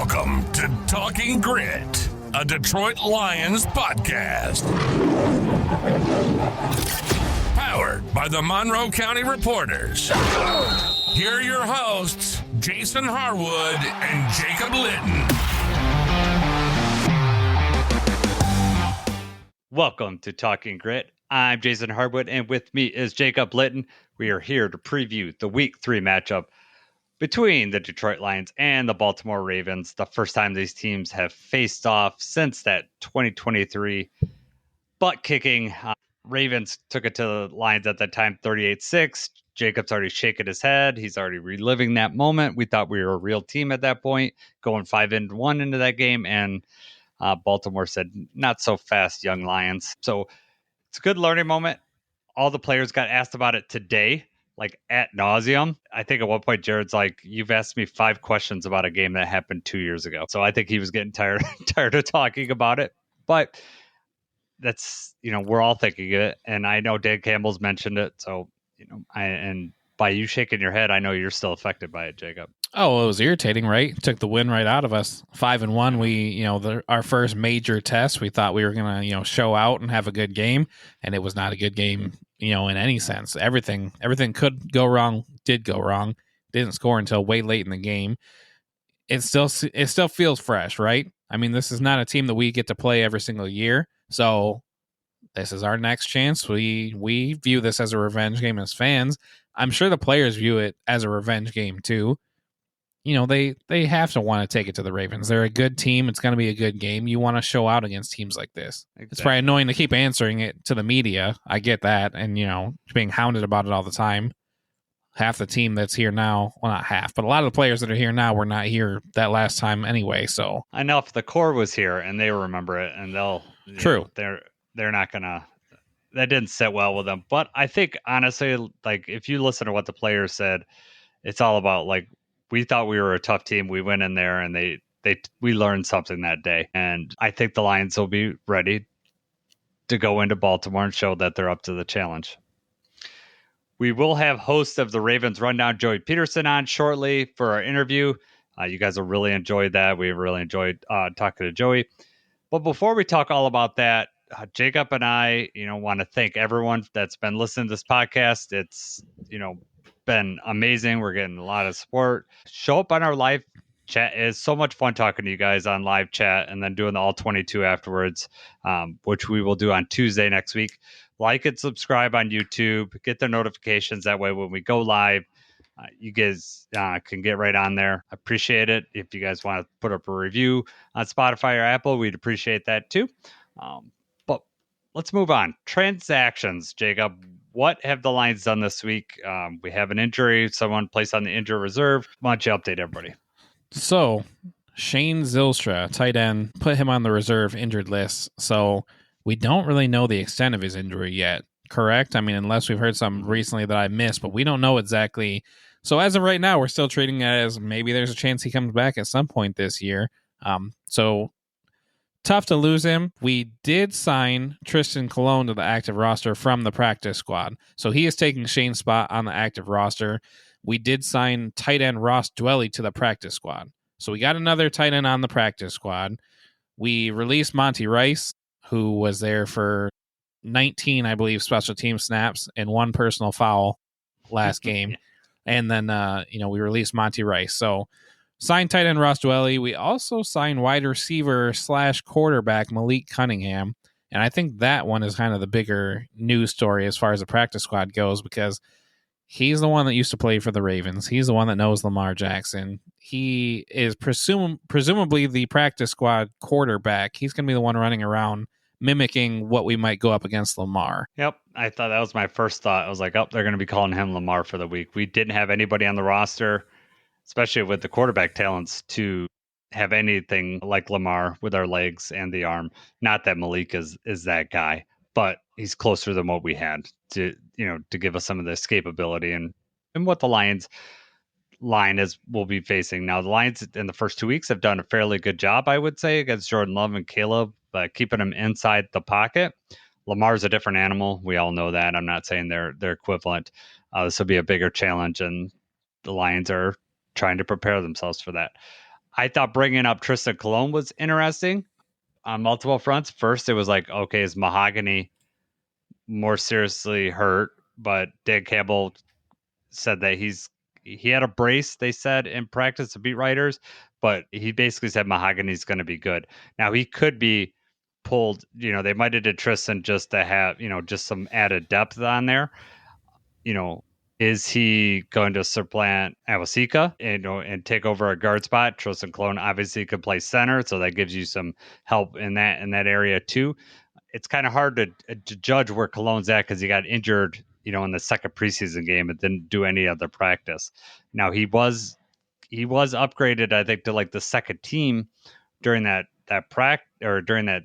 Welcome to Talking Grit, a Detroit Lions podcast. Powered by the Monroe County Reporters. Here are your hosts, Jason Harwood and Jacob Litton. Welcome to Talking Grit. I'm Jason Harwood, and with me is Jacob Litton. We are here to preview the Week 3 matchup between the Detroit Lions and the Baltimore Ravens, the first time these teams have faced off since that 2023 butt-kicking. Ravens took it to the Lions at that time, 38-6. Jacob's already shaking his head. He's already reliving that moment. We thought we were a real team at that point, going 5-1 into that game, and Baltimore said, not so fast, young Lions. So it's a good learning moment. All the players got asked about it today, like ad nauseum. I think at one point Jared's like, you've asked me 5 questions about a game that happened 2 years ago. So I think he was getting tired of talking about it. But that's, we're all thinking it. And I know Dan Campbell's mentioned it. So, and by you shaking your head, I know you're still affected by it, Jacob. Oh, well, it was irritating, right? Took the win right out of us. 5-1. We, our first major test, we thought we were going to, show out and have a good game. And it was not a good game, in any sense. Everything could go wrong, did go wrong. Didn't score until way late in the game. It still feels fresh, right? I mean, this is not a team that we get to play every single year. So this is our next chance. We view this as a revenge game as fans. I'm sure the players view it as a revenge game too. They have to want to take it to the Ravens. They're a good team. It's going to be a good game. You want to show out against teams like this. Exactly. It's probably annoying to keep answering it to the media. I get that. And, being hounded about it all the time. Half the team that's here now, well, not half, but a lot of the players that are here now were not here that last time anyway. So enough. The core was here and they remember it, and they'll, they're not going to, that didn't sit well with them. But I think honestly, like if you listen to what the players said, it's all about like, we thought we were a tough team. We went in there and we learned something that day. And I think the Lions will be ready to go into Baltimore and show that they're up to the challenge. We will have host of the Ravens Rundown, Joey Petersen, on shortly for our interview. You guys will really enjoy that. We really enjoyed talking to Joey. But before we talk all about that, Jacob and I, want to thank everyone that's been listening to this podcast. It's, been amazing. We're getting a lot of support. Show up on our live chat. It's so much fun talking to you guys on live chat and then doing the all 22 afterwards, which we will do on Tuesday next week. Like and subscribe on YouTube. Get the notifications. That way when we go live, you guys can get right on there. I appreciate it. If you guys want to put up a review on Spotify or Apple, we'd appreciate that too. But let's move on. Transactions, Jacob. What have the Lions done this week? We have an injury. Someone placed on the injury reserve. Why don't you update everybody? So, Shane Zylstra, tight end, put him on the reserve injured list. So, we don't really know the extent of his injury yet, correct? I mean, unless we've heard something recently that I missed, but we don't know exactly. So, as of right now, we're still treating it as maybe there's a chance he comes back at some point this year. Tough to lose him. We did sign Tristan Colon to the active roster from the practice squad. So he is taking Shane's spot on the active roster. We did sign tight end Ross Dwelly to the practice squad. So we got another tight end on the practice squad. We released Monty Rice, who was there for 19, I believe, special team snaps and 1 personal foul last game. And then, we released Monty Rice. So signed tight end Ross Dwelly. We also signed wide receiver / quarterback Malik Cunningham. And I think that one is kind of the bigger news story as far as the practice squad goes, because he's the one that used to play for the Ravens. He's the one that knows Lamar Jackson. He is presumably the practice squad quarterback. He's going to be the one running around mimicking what we might go up against Lamar. Yep. I thought that was my first thought. I was like, they're going to be calling him Lamar for the week. We didn't have anybody on the roster, especially with the quarterback talents, to have anything like Lamar with our legs and the arm. Not that Malik is that guy, but he's closer than what we had to give us some of the escapability and what the Lions line will be facing. Now, the Lions in the first 2 weeks have done a fairly good job, I would say, against Jordan Love and Caleb, keeping them inside the pocket. Lamar's a different animal. We all know that. I'm not saying they're equivalent. This will be a bigger challenge, and the Lions are trying to prepare themselves for that. I thought bringing up Tristan Colon was interesting on multiple fronts. First, it was like, okay, is Mahogany more seriously hurt? But Dan Campbell said that he had a brace, they said in practice, the beat writers, but he basically said Mahogany's going to be good. Now he could be pulled, they might have did Tristan just to have, just some added depth on there. Is he going to supplant Awasika and take over a guard spot? Tristan Colon obviously could play center, so that gives you some help in that area too. It's kind of hard to judge where Colon's at because he got injured, in the second preseason game and didn't do any other practice. Now he was upgraded, I think, to like the second team during that practice or during that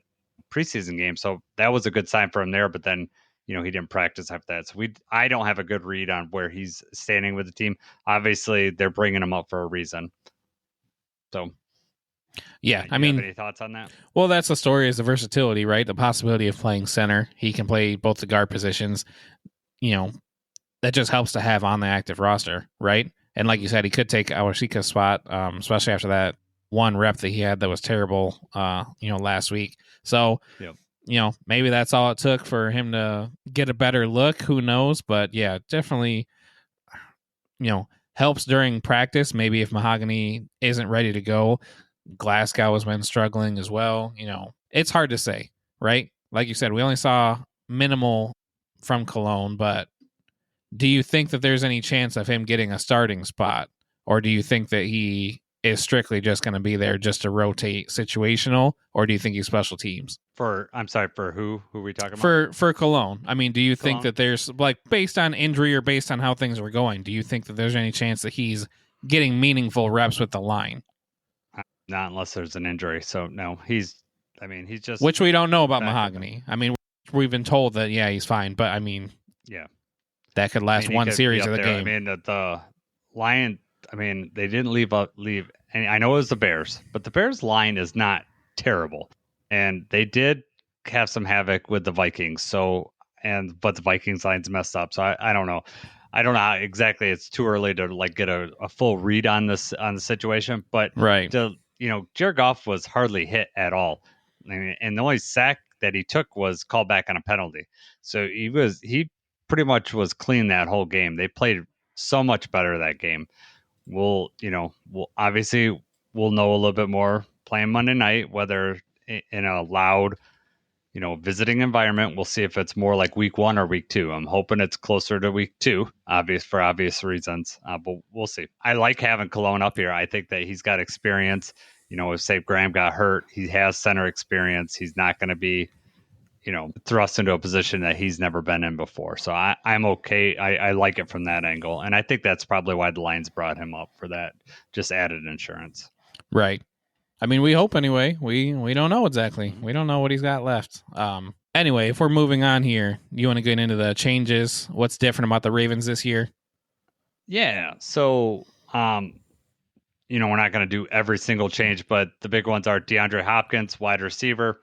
preseason game. So that was a good sign for him there. But then, he didn't practice after that. So I don't have a good read on where he's standing with the team. Obviously, they're bringing him up for a reason. So. Yeah, I mean, any thoughts on that? Well, that's the story, is the versatility, right? The possibility of playing center. He can play both the guard positions. That just helps to have on the active roster, right? And like you said, he could take Awasika's spot, especially after that one rep that he had that was terrible, last week. So, yep. Maybe that's all it took for him to get a better look. Who knows? But yeah, definitely, helps during practice. Maybe if Mahogany isn't ready to go. Glasgow has been struggling as well. It's hard to say, right? Like you said, we only saw minimal from Colon, but do you think that there's any chance of him getting a starting spot? Or do you think that he is strictly just going to be there just to rotate situational? Or do you think he's special teams? For who are we talking about? For Colon. I mean, do you think that there's, like, based on injury or based on how things were going, do you think that there's any chance that he's getting meaningful reps with the line? Not unless there's an injury. So no, he's just, which we don't know about Mahogany. I mean, we've been told that he's fine, but I mean, yeah, that could last one series of the game. I mean, the Lion. I mean, they didn't leave. And I know it was the Bears, but the Bears line is not terrible, and they did have some havoc with the Vikings. So, but the Vikings line's messed up. So I don't know. I don't know how exactly. It's too early to like get a full read on the situation, but right. Jared Goff was hardly hit at all. And the only sack that he took was called back on a penalty. So he pretty much was clean that whole game. They played so much better that game. We'll obviously we'll know a little bit more playing Monday night, whether in a loud, visiting environment. We'll see if it's more like week 1 or week 2. I'm hoping it's closer to week 2, for obvious reasons. But we'll see. I like having Colon up here. I think that he's got experience. If say Graham got hurt, he has center experience. He's not going to be, thrust into a position that he's never been in before. So I'm okay. I like it from that angle. And I think that's probably why the Lions brought him up for that, just added insurance. Right. I mean, we hope anyway. We don't know exactly. We don't know what he's got left. Anyway, if we're moving on here, you want to get into the changes? What's different about the Ravens this year? Yeah. So, we're not going to do every single change, but the big ones are DeAndre Hopkins, wide receiver.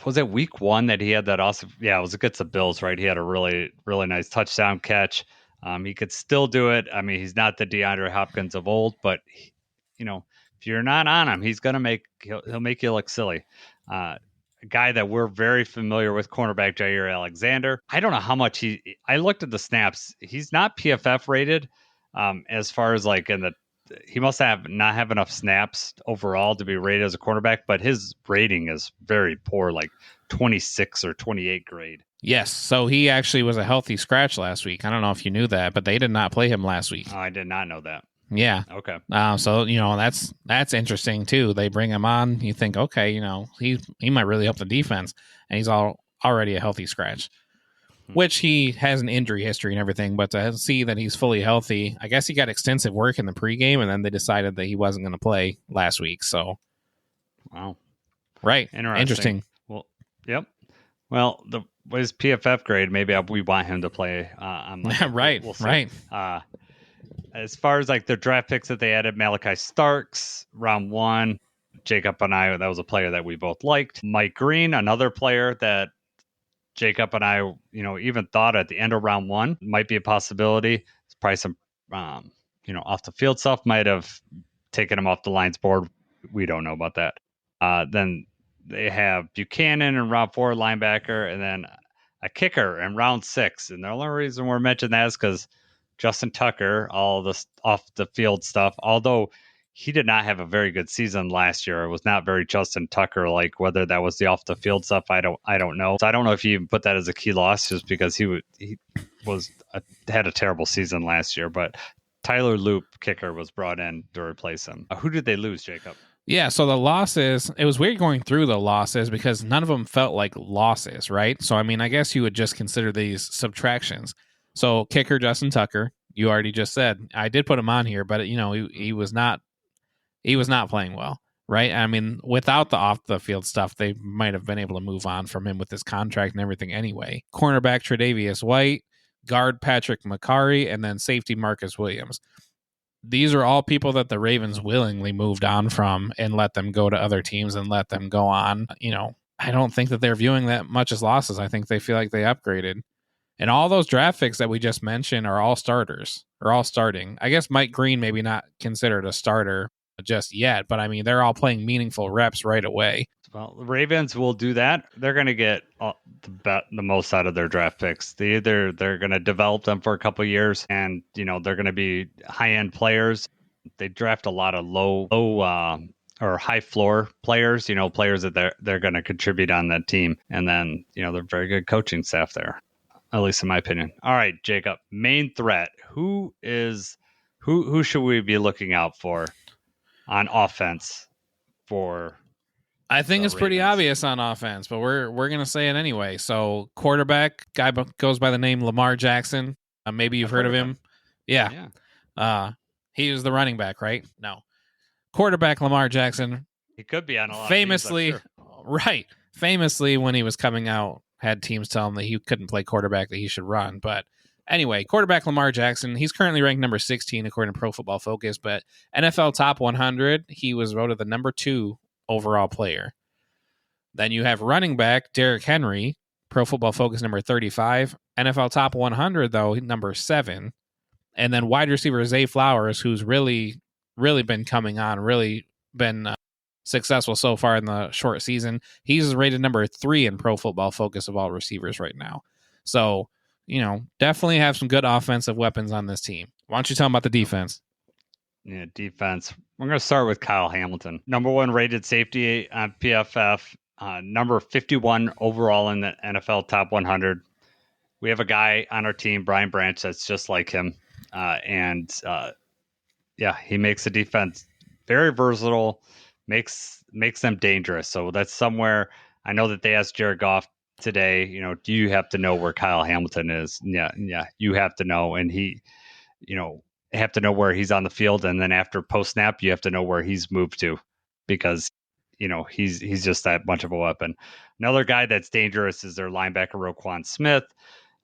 Was it week 1 that he had that awesome? Yeah, it was against the Bills, right? He had a really, really nice touchdown catch. He could still do it. I mean, he's not the DeAndre Hopkins of old, but if you're not on him, he'll make you look silly. A guy that we're very familiar with, cornerback Jair Alexander. I don't know how much I looked at the snaps. He's not PFF rated, as far as like he must not have enough snaps overall to be rated as a cornerback, but his rating is very poor, like 26 or 28 grade. Yes, so he actually was a healthy scratch last week. I don't know if you knew that, but they did not play him last week. Oh, I did not know that. Yeah. Okay. So that's interesting too. They bring him on. You think, okay, he might really help the defense, and he's already a healthy scratch, which he has an injury history and everything. But to see that he's fully healthy, I guess he got extensive work in the pregame, and then they decided that he wasn't going to play last week. So, wow, right, interesting. Well, yep. Well, his PFF grade, maybe we want him to play on Monday. Right, we'll see. Right. As far as like their draft picks that they added, Malachi Starks, round 1. Jacob and I, that was a player that we both liked. Mike Green, another player that Jacob and I, even thought at the end of round 1 might be a possibility. It's probably some, off the field stuff might have taking him off the Lions board. We don't know about that. Then they have Buchanan in round 4, linebacker, and then a kicker in round 6. And the only reason we're mentioning that is because Justin Tucker, all this off the field stuff, although he did not have a very good season last year. It was not very Justin Tucker like. Whether that was the off the field stuff, I don't know. So I don't know if you even put that as a key loss, just because he had a terrible season last year. But Tyler Loop, kicker, was brought in to replace him. Who did they lose, Jacob? Yeah, so the losses, it was weird going through the losses because none of them felt like losses, right? So, I mean, I guess you would just consider these subtractions. So, kicker Justin Tucker, you already just said. I did put him on here, but, he was not playing well, right? I mean, without the off-the-field stuff, they might have been able to move on from him with his contract and everything anyway. Cornerback Tre'Davious White, guard Patrick McCarry, and then safety Marcus Williams. These are all people that the Ravens willingly moved on from and let them go to other teams and let them go on. I don't think that they're viewing that much as losses. I think they feel like they upgraded. And all those draft picks that we just mentioned are all starters, or all starting. I guess Mike Green maybe not considered a starter just yet, but I mean, they're all playing meaningful reps right away. Well, the Ravens will do that. They're going to get the most out of their draft picks. They're going to develop them for a couple of years, and they're going to be high-end players. They draft a lot of low or high floor players. Players that they're going to contribute on that team, and then they're very good coaching staff there, at least in my opinion. All right, Jacob, main threat. Who should we be looking out for on offense for? I think it's pretty obvious on offense, but we're going to say it anyway. So quarterback guy goes by the name Lamar Jackson. Maybe you've heard of him. Yeah. He was the running back, right? No. Quarterback Lamar Jackson. He could be on a lot famously, of teams, I'm sure. Right. Famously, when he was coming out, had teams tell him that he couldn't play quarterback, that he should run. But anyway, quarterback Lamar Jackson, he's currently ranked number 16 according to Pro Football Focus, but NFL Top 100, he was voted the number 2 overall player. Then you have running back Derrick Henry, Pro Football Focus number 35, NFL Top 100 though, number 7. And then wide receiver Zay Flowers, who's really been coming on, really been successful so far in the short season. He's rated number 3 in Pro Football Focus of all receivers right now. So, definitely have some good offensive weapons on this team. Why don't you tell them about the defense? Yeah, defense. We're going to start with Kyle Hamilton. Number 1 rated safety on PFF. Number 51 overall in the NFL Top 100. We have a guy on our team, Brian Branch, that's just like him. He makes the defense very versatile, makes them dangerous. So that's somewhere. I know that they asked Jared Goff today, do you have to know where Kyle Hamilton is? Yeah, you have to know. And he, have to know where he's on the field. And then after post snap, you have to know where he's moved to, because he's just that much of a weapon. Another guy that's dangerous is their linebacker Roquan Smith,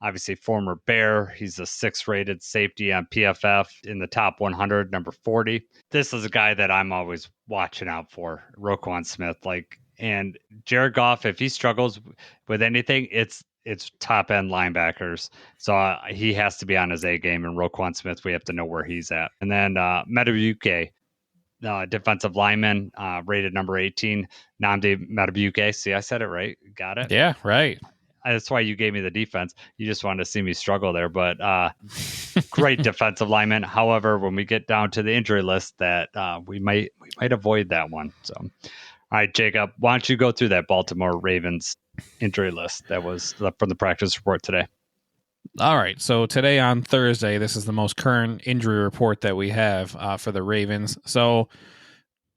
obviously former Bear. He's a 6th rated safety on PFF in the top 100, number 40. This is a guy that I'm always watching out for, Roquan Smith. And Jared Goff, if he struggles with anything, it's top end linebackers. So he has to be on his A game. And Roquan Smith, we have to know where he's at. And then Madubuike, defensive lineman, rated number 18, Nnamdi Madubuike. See, I said it right. Got it? Yeah, right. That's why you gave me the defense. You just wanted to see me struggle there, but great defensive lineman. However, when we get down to the injury list, that we might avoid that one. So, all right, Jacob, why don't you go through that Baltimore Ravens injury list that was from the practice report today? All right. So today on Thursday, this is the most current injury report that we have for the Ravens. So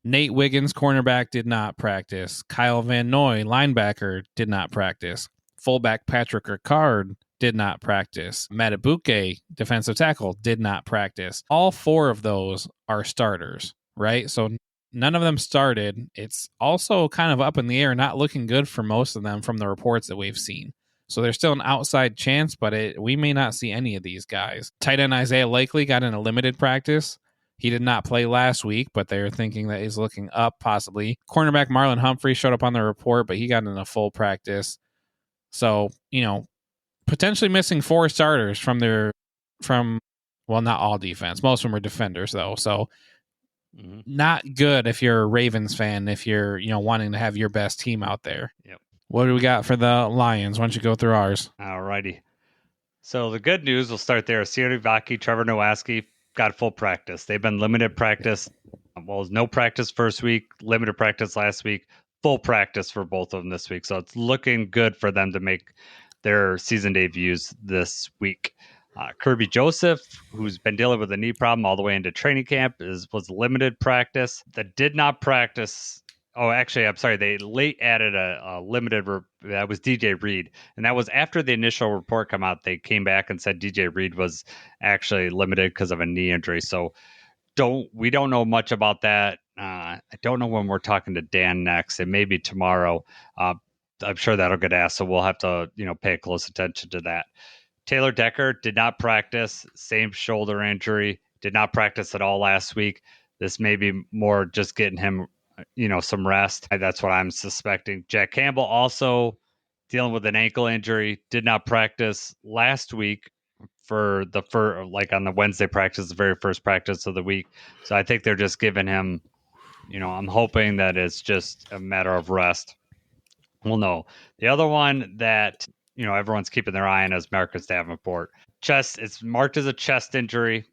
Nate Wiggins, cornerback, did not practice. Kyle Van Noy, linebacker, did not practice. Fullback Patrick Ricard did not practice. Madubuike, defensive tackle, did not practice. All 4 of those are starters, right? So none of them started. It's also kind of up in the air, not looking good for most of them from the reports that we've seen. So there's still an outside chance, but we may not see any of these guys. Tight end Isaiah Likely got in a limited practice. He did not play last week, but they're thinking that he's looking up possibly. Cornerback Marlon Humphrey showed up on the report, but he got in a full practice. So, potentially missing 4 starters from not all defense. Most of them are defenders, though. So not good if you're a Ravens fan, if you're, wanting to have your best team out there. Yep. What do we got for the Lions? Why don't you go through ours? All righty. So the good news, we'll start there. Siri Vaki, Trevor Nowaski got full practice. They've been limited practice. Well, no practice first week, limited practice last week, full practice for both of them this week. So it's looking good for them to make their season debuts this week. Kirby Joseph, who's been dealing with a knee problem all the way into training camp, was limited practice. That did not practice. Oh, actually, I'm sorry. They late added a limited. That was DJ Reed, and that was after the initial report come out. They came back and said DJ Reed was actually limited because of a knee injury. So we don't know much about that. I don't know when we're talking to Dan next. It may be tomorrow. I'm sure that'll get asked, so we'll have to pay close attention to that. Taylor Decker did not practice, same shoulder injury, did not practice at all last week. This may be more just getting him, some rest. That's what I'm suspecting. Jack Campbell also dealing with an ankle injury, did not practice last week on the Wednesday practice, the very first practice of the week. So I think they're just giving him, I'm hoping that it's just a matter of rest. Well, no. The other one that everyone's keeping their eye on is Marcus Davenport. It's marked as a chest injury,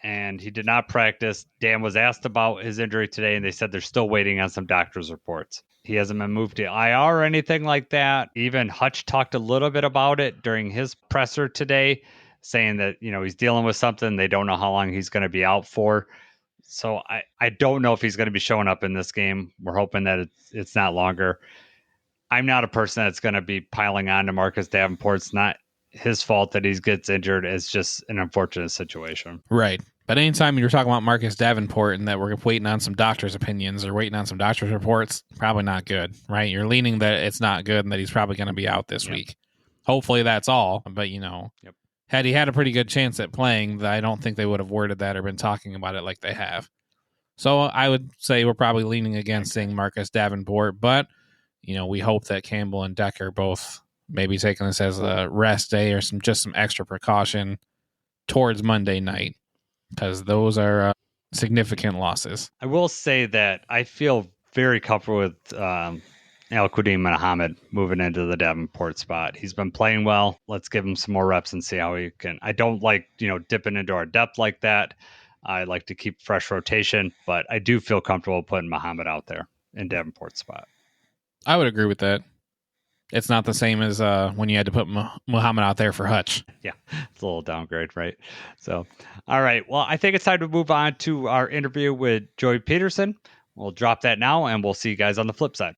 and he did not practice. Dan was asked about his injury today, and they said they're still waiting on some doctor's reports. He hasn't been moved to IR or anything like that. Even Hutch talked a little bit about it during his presser today, saying that, he's dealing with something. They don't know how long he's going to be out for. So I don't know if he's going to be showing up in this game. We're hoping that it's not longer. I'm not a person that's going to be piling on to Marcus Davenport. It's not his fault that he gets injured. It's just an unfortunate situation. Right. But anytime you're talking about Marcus Davenport and that we're waiting on some doctor's opinions or waiting on some doctor's reports, probably not good, right? You're leaning that it's not good and that he's probably going to be out this week. Hopefully that's all. But, had he had a pretty good chance at playing, I don't think they would have worded that or been talking about it like they have. So I would say we're probably leaning against saying Marcus Davenport, but we hope that Campbell and Decker both maybe taking this as a rest day or some extra precaution towards Monday night, because those are significant losses. I will say that I feel very comfortable with Al-Quadin Muhammad moving into the Davenport spot. He's been playing well. Let's give him some more reps and see how he can. I don't like, dipping into our depth like that. I like to keep fresh rotation, but I do feel comfortable putting Muhammad out there in Davenport's spot. I would agree with that. It's not the same as when you had to put Muhammad out there for Hutch. Yeah, it's a little downgrade, right? So, all right. Well, I think it's time to move on to our interview with Joey Petersen. We'll drop that now, and we'll see you guys on the flip side.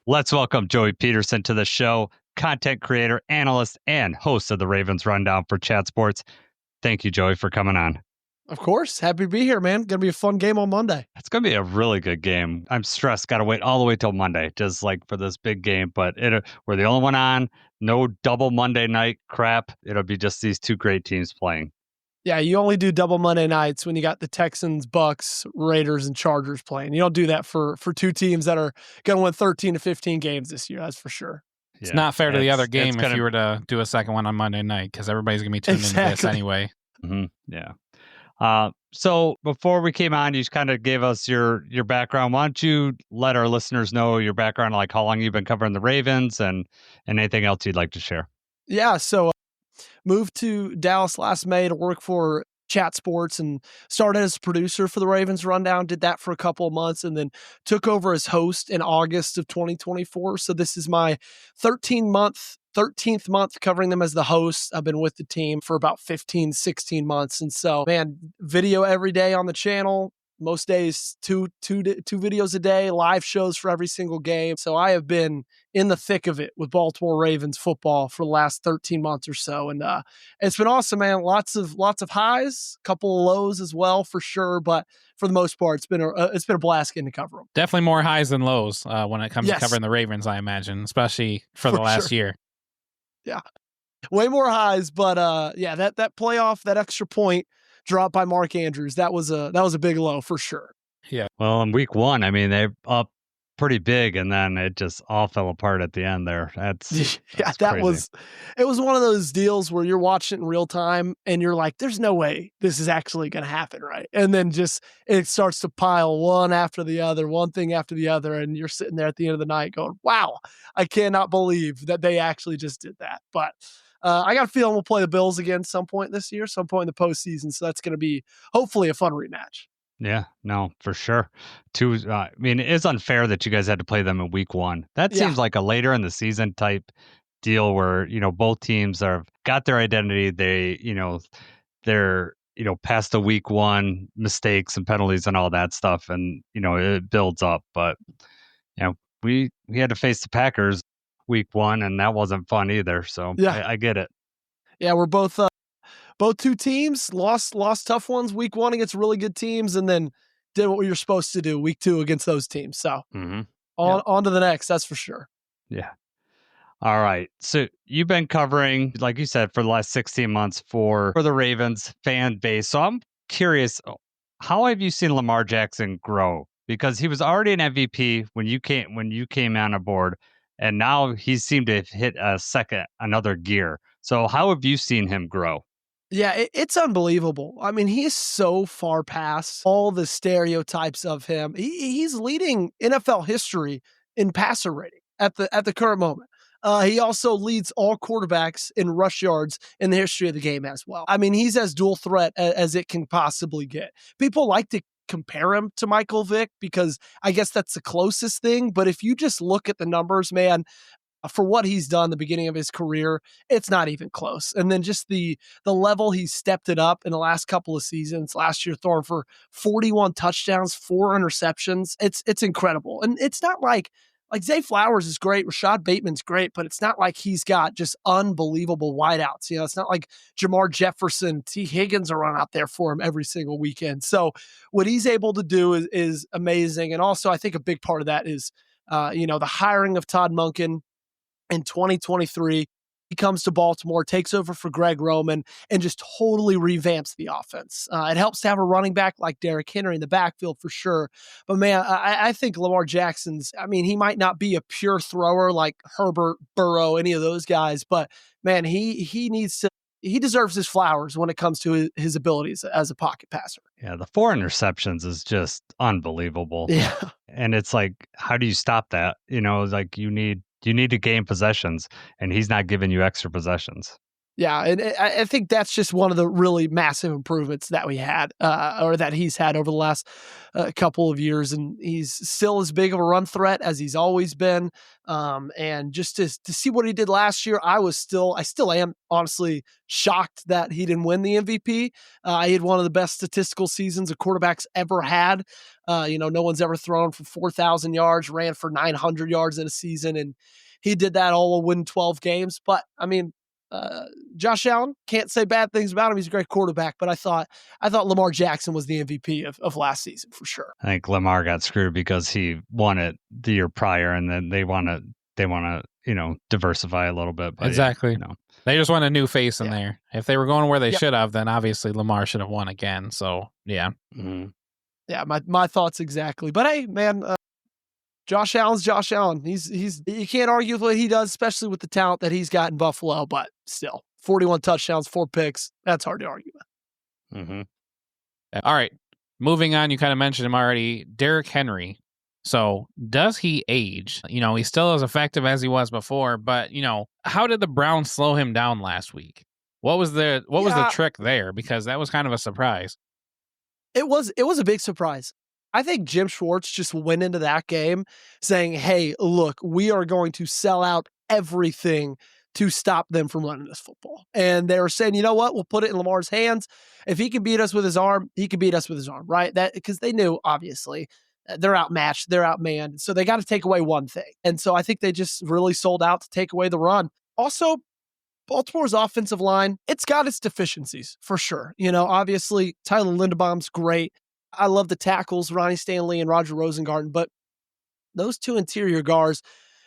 Let's welcome Joey Petersen to the show, content creator, analyst, and host of the Ravens Rundown for Chat Sports. Thank you, Joey, for coming on. Of course. Happy to be here, man. Going to be a fun game on Monday. It's going to be a really good game. I'm stressed. Got to wait all the way till Monday, just like for this big game. But we're the only one on. No double Monday night crap. It'll be just these two great teams playing. Yeah, you only do double Monday nights when you got the Texans, Bucks, Raiders, and Chargers playing. You don't do that for two teams that are going to win 13 to 15 games this year. That's for sure. It's not fair to the other game if you were to do a second one on Monday night, because everybody's going to be tuned into this anyway. Mm-hmm. Yeah. So before we came on, you just kind of gave us your background. Why don't you let our listeners know your background, like how long you've been covering the Ravens and anything else you'd like to share? Yeah. So moved to Dallas last May to work for Chat Sports and started as a producer for the Ravens Rundown, did that for a couple of months, and then took over as host in August of 2024. So this is my 13th month covering them as the host. I've been with the team for about 15, 16 months. And so, man, video every day on the channel. Most days, two videos a day, live shows for every single game. So I have been in the thick of it with Baltimore Ravens football for the last 13 months or so. And it's been awesome, man. Lots of highs, a couple of lows as well, for sure. But for the most part, it's been a blast getting to cover them. Definitely more highs than lows when it comes to covering the Ravens, I imagine, especially for the last year. Yeah, way more highs, but that playoff, that extra point drop by Mark Andrews, that was a big low for sure. Yeah. Well, in week one, I mean, they're up pretty big, and then it just all fell apart at the end there. That's it was one of those deals where you're watching it in real time and you're like, there's no way this is actually going to happen, right? And then just it starts to pile one after the other, one thing after the other, and you're sitting there at the end of the night going, wow, I cannot believe that they actually just did that. But I got a feeling we'll play the Bills again some point this year, some point in the postseason, so that's going to be hopefully a fun rematch. Yeah, no, for sure. I mean, it's unfair that you guys had to play them in week 1. That seems like a later in the season type deal where, both teams have got their identity. They, they're, past the week 1 mistakes and penalties and all that stuff. And, it builds up. But, we had to face the Packers week 1, and that wasn't fun either. So I get it. Yeah, we're both two teams lost tough ones week 1 against really good teams, and then did what you're supposed to do week 2 against those teams. So on to the next, that's for sure. Yeah. All right. So you've been covering, like you said, for the last 16 months for the Ravens fan base. So I'm curious, how have you seen Lamar Jackson grow? Because he was already an MVP when you came on aboard, and now he seemed to have hit another gear. So how have you seen him grow? Yeah, it's unbelievable. I mean, he is so far past all the stereotypes of him. He's leading NFL history in passer rating at the current moment. He also leads all quarterbacks in rush yards in the history of the game as well. I mean, he's as dual threat as it can possibly get. People like to compare him to Michael Vick because I guess that's the closest thing. But if you just look at the numbers, man, for what he's done the beginning of his career, it's not even close. And then just the level he's stepped it up in the last couple of seasons. Last year, throwing for 41 touchdowns, 4 interceptions. It's incredible. And it's not like Zay Flowers is great, Rashad Bateman's great, but it's not like he's got just unbelievable wideouts. It's not like Jamar Jefferson, T. Higgins are running out there for him every single weekend. So what he's able to do is amazing. And also, I think a big part of that is, the hiring of Todd Monken in 2023. He comes to Baltimore, takes over for Greg Roman, and just totally revamps the offense. It helps to have a running back like Derrick Henry in the backfield for sure. But, man, I think Lamar Jackson's, he might not be a pure thrower like Herbert, Burrow, any of those guys, but, man, he deserves his flowers when it comes to his abilities as a pocket passer. Yeah, the 4 interceptions is just unbelievable. Yeah. And it's like, how do you stop that? You need to gain possessions, and he's not giving you extra possessions. Yeah, and I think that's just one of the really massive improvements that we had, or that he's had over the last couple of years, and he's still as big of a run threat as he's always been. And just to see what he did last year, I still am honestly shocked that he didn't win the MVP. He had one of the best statistical seasons a quarterback's ever had. No one's ever thrown for 4,000 yards, ran for 900 yards in a season, and he did that all while winning 12 games. But Josh Allen, can't say bad things about him. He's a great quarterback, but I thought Lamar Jackson was the MVP of last season for sure. I think Lamar got screwed because he won it the year prior, and then they want to diversify a little bit. But exactly. They just want a new face in there. If they were going where they should have, then obviously Lamar should have won again. So yeah. Mm-hmm. Yeah, my thoughts exactly. But hey, man, Josh Allen's Josh Allen. He's you can't argue with what he does, especially with the talent that he's got in Buffalo. But still, 41 touchdowns, 4 picks. That's hard to argue with. Mm-hmm. All right, moving on. You kind of mentioned him already, Derrick Henry. So does he age? He's still as effective as he was before, but how did the Browns slow him down last week? What was the trick there? Because that was kind of a surprise. It was a big surprise. I think Jim Schwartz just went into that game saying, hey, look, we are going to sell out everything to stop them from running this football. And they were saying, you know what? We'll put it in Lamar's hands. If he can beat us with his arm, he can beat us with his arm, right? Because they knew, obviously, they're outmatched, they're outmanned. So they got to take away one thing. And so I think they just really sold out to take away the run. Also, Baltimore's offensive line, it's got its deficiencies for sure. Obviously, Tyler Linderbaum's great. I love the tackles, Ronnie Stanley and Roger Rosengarten, but those 2 interior guards,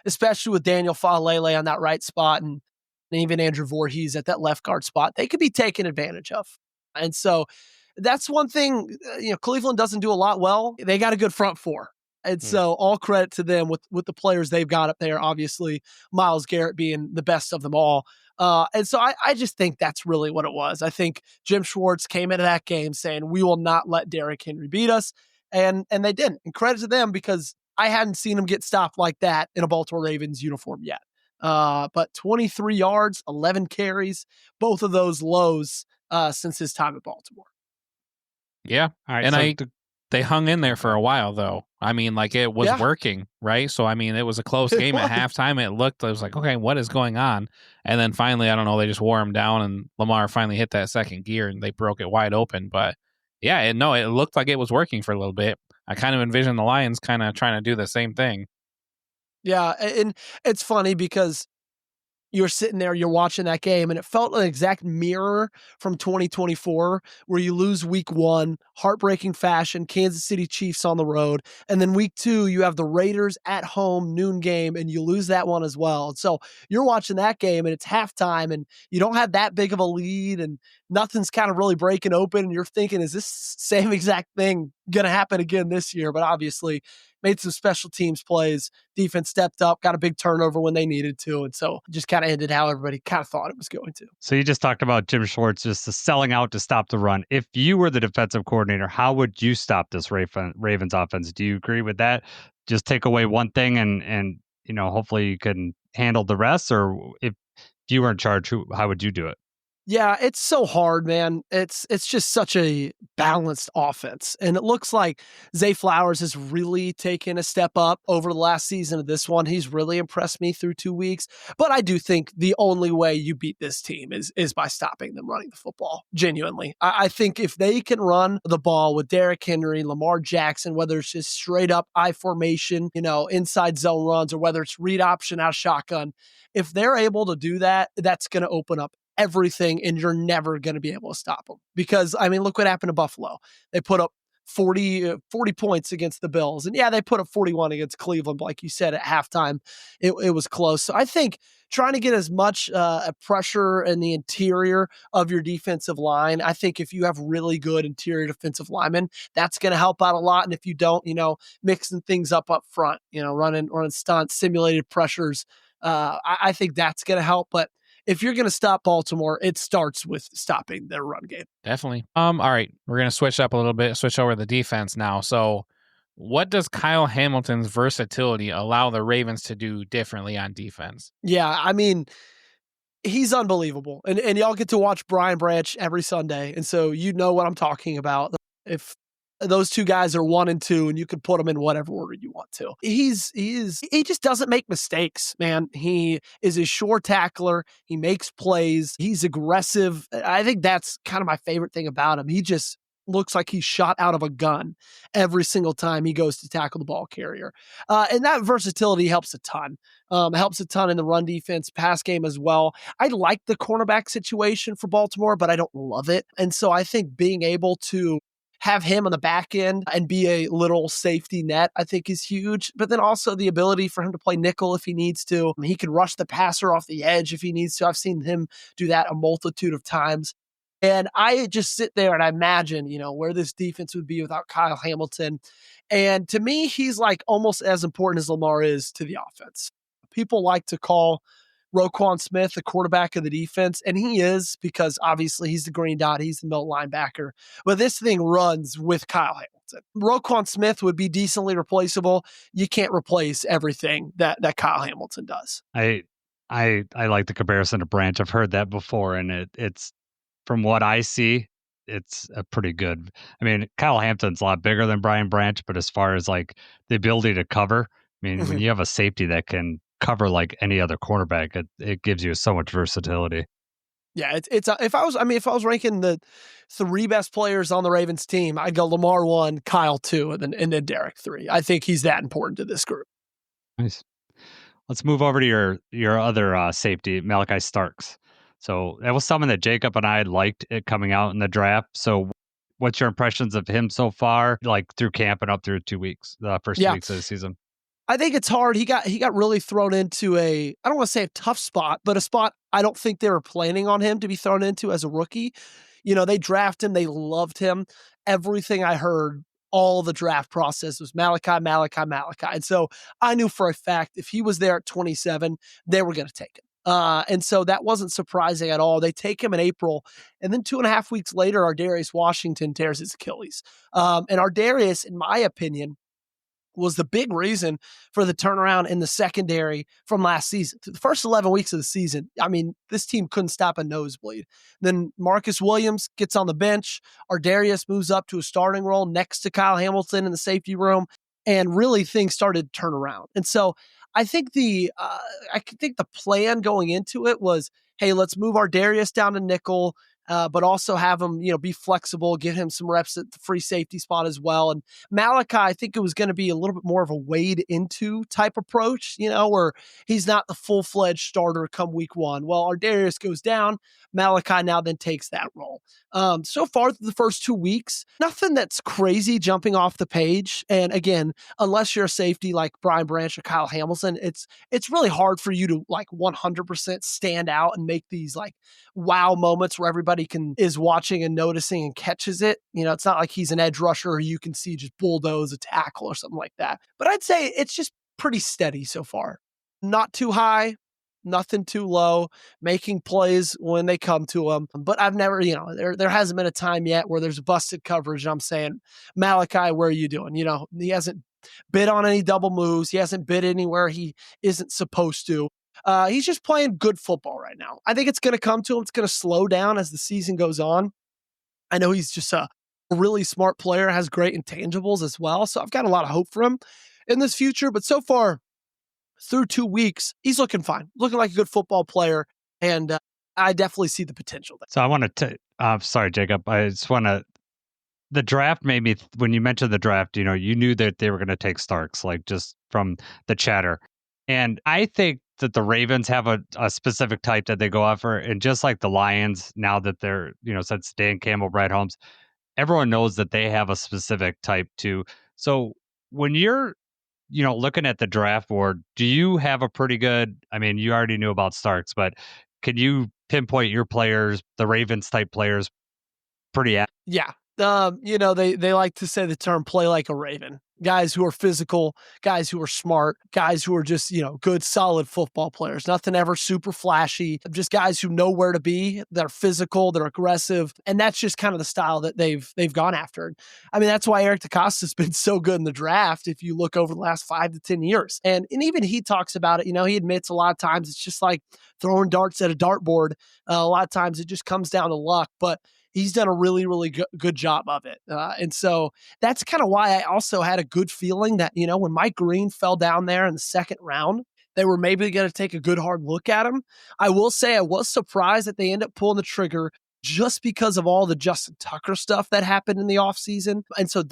especially with Daniel Falele on that right spot and even Andrew Voorhees at that left guard spot, they could be taken advantage of. And so that's one thing, Cleveland doesn't do a lot well. They got a good front 4. And so all credit to them with the players they've got up there, obviously Myles Garrett being the best of them all. And so I just think that's really what it was. I think Jim Schwartz came into that game saying, we will not let Derrick Henry beat us. And they didn't. And credit to them, because I hadn't seen him get stopped like that in a Baltimore Ravens uniform yet. But 23 yards, 11 carries, both of those lows since his time at Baltimore. Yeah. All right. And they hung in there for a while, though. I mean, like, it was working, right? So, I mean, it was a close game at halftime. It was like, okay, what is going on? And then finally, I don't know, they just wore him down, and Lamar finally hit that second gear, and they broke it wide open. But, yeah, it looked like it was working for a little bit. I kind of envisioned the Lions kind of trying to do the same thing. Yeah, and it's funny because you're sitting there, you're watching that game, and it felt an exact mirror from 2024, where you lose week 1, heartbreaking fashion, Kansas City Chiefs on the road. And then week 2, you have the Raiders at home, noon game, and you lose that one as well. And so you're watching that game, and it's halftime, and you don't have that big of a lead, and nothing's kind of really breaking open. And you're thinking, is this same exact thing going to happen again this year? But obviously, made some special teams plays. Defense stepped up, got a big turnover when they needed to. And so just kind of ended how everybody kind of thought it was going to. So you just talked about Jim Schwartz just selling out to stop the run. If you were the defensive coordinator, how would you stop this Ravens offense? Do you agree with that? Just take away one thing and hopefully you can handle the rest? Or if you were in charge, how would you do it? Yeah, it's so hard, man. It's just such a balanced offense. And it looks like Zay Flowers has really taken a step up over the last season of this one. He's really impressed me through 2 weeks. But I do think the only way you beat this team is by stopping them running the football, genuinely. I think if they can run the ball with Derrick Henry, Lamar Jackson, whether it's just straight up I formation, inside zone runs, or whether it's read option out of shotgun, if they're able to do that, that's going to open up everything, and you're never going to be able to stop them. Because, I mean, look what happened to Buffalo. They put up 40 points against the Bills. And yeah, they put up 41 against Cleveland. But like you said, at halftime, it was close. So I think trying to get as much pressure in the interior of your defensive line, I think if you have really good interior defensive linemen, that's going to help out a lot. And if you don't, mixing things up front, running stunts, simulated pressures, I think that's going to help. But if you're going to stop Baltimore, it starts with stopping their run game. Definitely. All right. We're going to switch up a little bit, switch over to the defense now. So what does Kyle Hamilton's versatility allow the Ravens to do differently on defense? Yeah, I mean, he's unbelievable. And y'all get to watch Brian Branch every Sunday. And so you know what I'm talking about. If those two guys are 1 and 2, and you can put them in whatever order you want to. He just doesn't make mistakes, man. He is a sure tackler. He makes plays. He's aggressive. I think that's kind of my favorite thing about him. He just looks like he's shot out of a gun every single time he goes to tackle the ball carrier. And that versatility helps a ton. Helps a ton in the run defense, pass game as well. I like the cornerback situation for Baltimore, but I don't love it. And so I think being able to have him on the back end and be a little safety net, I think is huge. But then also the ability for him to play nickel if he needs to. I mean, he can rush the passer off the edge if he needs to. I've seen him do that a multitude of times. And I just sit there and I imagine, where this defense would be without Kyle Hamilton. And to me, he's like almost as important as Lamar is to the offense. People like to call Roquan Smith the quarterback of the defense, and he is, because obviously he's the green dot, he's the middle linebacker. But this thing runs with Kyle Hamilton. Roquan Smith would be decently replaceable. You can't replace everything that Kyle Hamilton does. I like the comparison to Branch. I've heard that before, and it's from what I see, it's a pretty good. I mean, Kyle Hampton's a lot bigger than Brian Branch, but as far as like the ability to cover, I mean, when you have a safety that can cover like any other cornerback, it gives you so much versatility. Yeah, it's if I was ranking the 3 best players on the Ravens team, I'd go Lamar 1, Kyle 2, and then Derrick 3. I think he's that important to this group. Nice. Let's move over to your other safety, Malachi Starks. So that was someone that Jacob and I liked it coming out in the draft. So what's your impressions of him so far, like through camp and up through 2 weeks, the first 2 weeks of the season? I think it's hard. He got really thrown into I don't want to say a tough spot, but a spot I don't think they were planning on him to be thrown into as a rookie. They drafted him. They loved him. Everything I heard all the draft process was Malachi. And so I knew for a fact if he was there at 27, they were going to take him. And so that wasn't surprising at all. They take him in April, and then 2.5 weeks later, Ardarius Washington tears his Achilles. And Ardarius, in my opinion, was the big reason for the turnaround in the secondary from last season. The first 11 weeks of the season, I mean, this team couldn't stop a nosebleed. Then Marcus Williams gets on the bench. Ardarius moves up to a starting role next to Kyle Hamilton in the safety room, and really things started to turn around. And so I think the plan going into it was, hey, let's move Ardarius down to nickel, but also have him, be flexible, give him some reps at the free safety spot as well. And Malachi, I think it was going to be a little bit more of a wade into type approach, where he's not the full-fledged starter come week one. Well, Ardarius goes down. Malachi now then takes that role. So far through the first 2 weeks, nothing that's crazy jumping off the page. And again, unless you're a safety like Brian Branch or Kyle Hamilton, it's really hard for you to 100% stand out and make these wow moments where everybody is watching and noticing and catches it. It's not like he's an edge rusher or you can see just bulldoze a tackle or something like that. But I'd say it's just pretty steady so far. Not too high, nothing too low, making plays when they come to him. But I've never, there hasn't been a time yet where there's busted coverage and I'm saying, Malachi, where are you doing? He hasn't bid on any double moves. He hasn't bid anywhere he isn't supposed to. He's just playing good football right now. I think it's going to come to him. It's going to slow down as the season goes on. I know he's just a really smart player, has great intangibles as well. So I've got a lot of hope for him in this future. But so far, through 2 weeks, he's looking fine, looking like a good football player. And I definitely see the potential there. So I want to, sorry, Jacob, I just want to, the draft made me, when you mentioned the draft, you knew that they were going to take Starks, just from the chatter. And I think that the Ravens have a specific type that they go after. And just like the Lions, now that they're, since Dan Campbell, Brad Holmes, everyone knows that they have a specific type too. So when you're, looking at the draft board, do you have a pretty good, you already knew about Starks, but can you pinpoint your players, the Ravens type players, pretty accurate? Yeah. They like to say the term play like a Raven. Guys who are physical, guys who are smart, guys who are just, good, solid football players. Nothing ever super flashy, just guys who know where to be. They're physical, they're aggressive. And that's just kind of the style that they've gone after. That's why Eric DeCosta's been so good in the draft if you look over the last 5 to 10 years. And even he talks about it, he admits a lot of times it's just like throwing darts at a dartboard. A lot of times it just comes down to luck, but he's done a really, really good job of it. And so that's kind of why I also had a good feeling that, when Mike Green fell down there in the second round, they were maybe going to take a good hard look at him. I will say I was surprised that they ended up pulling the trigger just because of all the Justin Tucker stuff that happened in the offseason. And so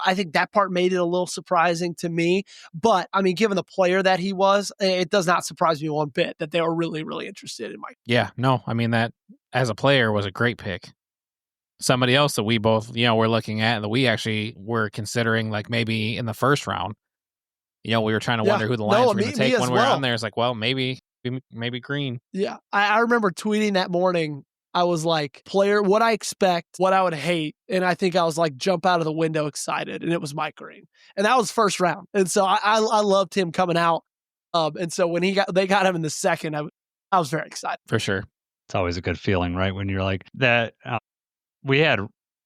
I think that part made it a little surprising to me. But, given the player that he was, it does not surprise me one bit that they were really, really interested in Mike. Yeah, no, that as a player was a great pick. Somebody else that we both, were looking at and that we actually were considering maybe in the first round. We were trying to wonder who the Lions were going to take when we were on there. It's maybe Green. Yeah. I remember tweeting that morning. I was like, player, what I expect, what I would hate. And I think I was jump out of the window excited. And it was Mike Green. And that was first round. And so I loved him coming out. And so when they got him in the second, I was very excited. For sure. It's always a good feeling, right? When you're like that. We had,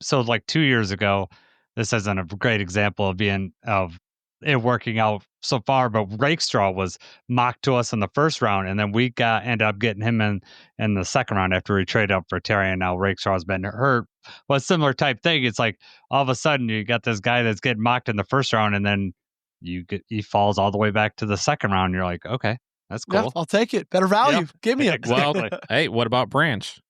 2 years ago, this isn't a great example of it working out so far, but Rakestraw was mocked to us in the first round, and then we ended up getting him in the second round after we traded up for Terry, and now Rakestraw's been hurt. Well, a similar type thing. It's all of a sudden you got this guy that's getting mocked in the first round, and then he falls all the way back to the second round. And you're like, okay, that's cool. Yeah, I'll take it. Better value. Yep. Give me it. Exactly. Well, hey, what about Branch?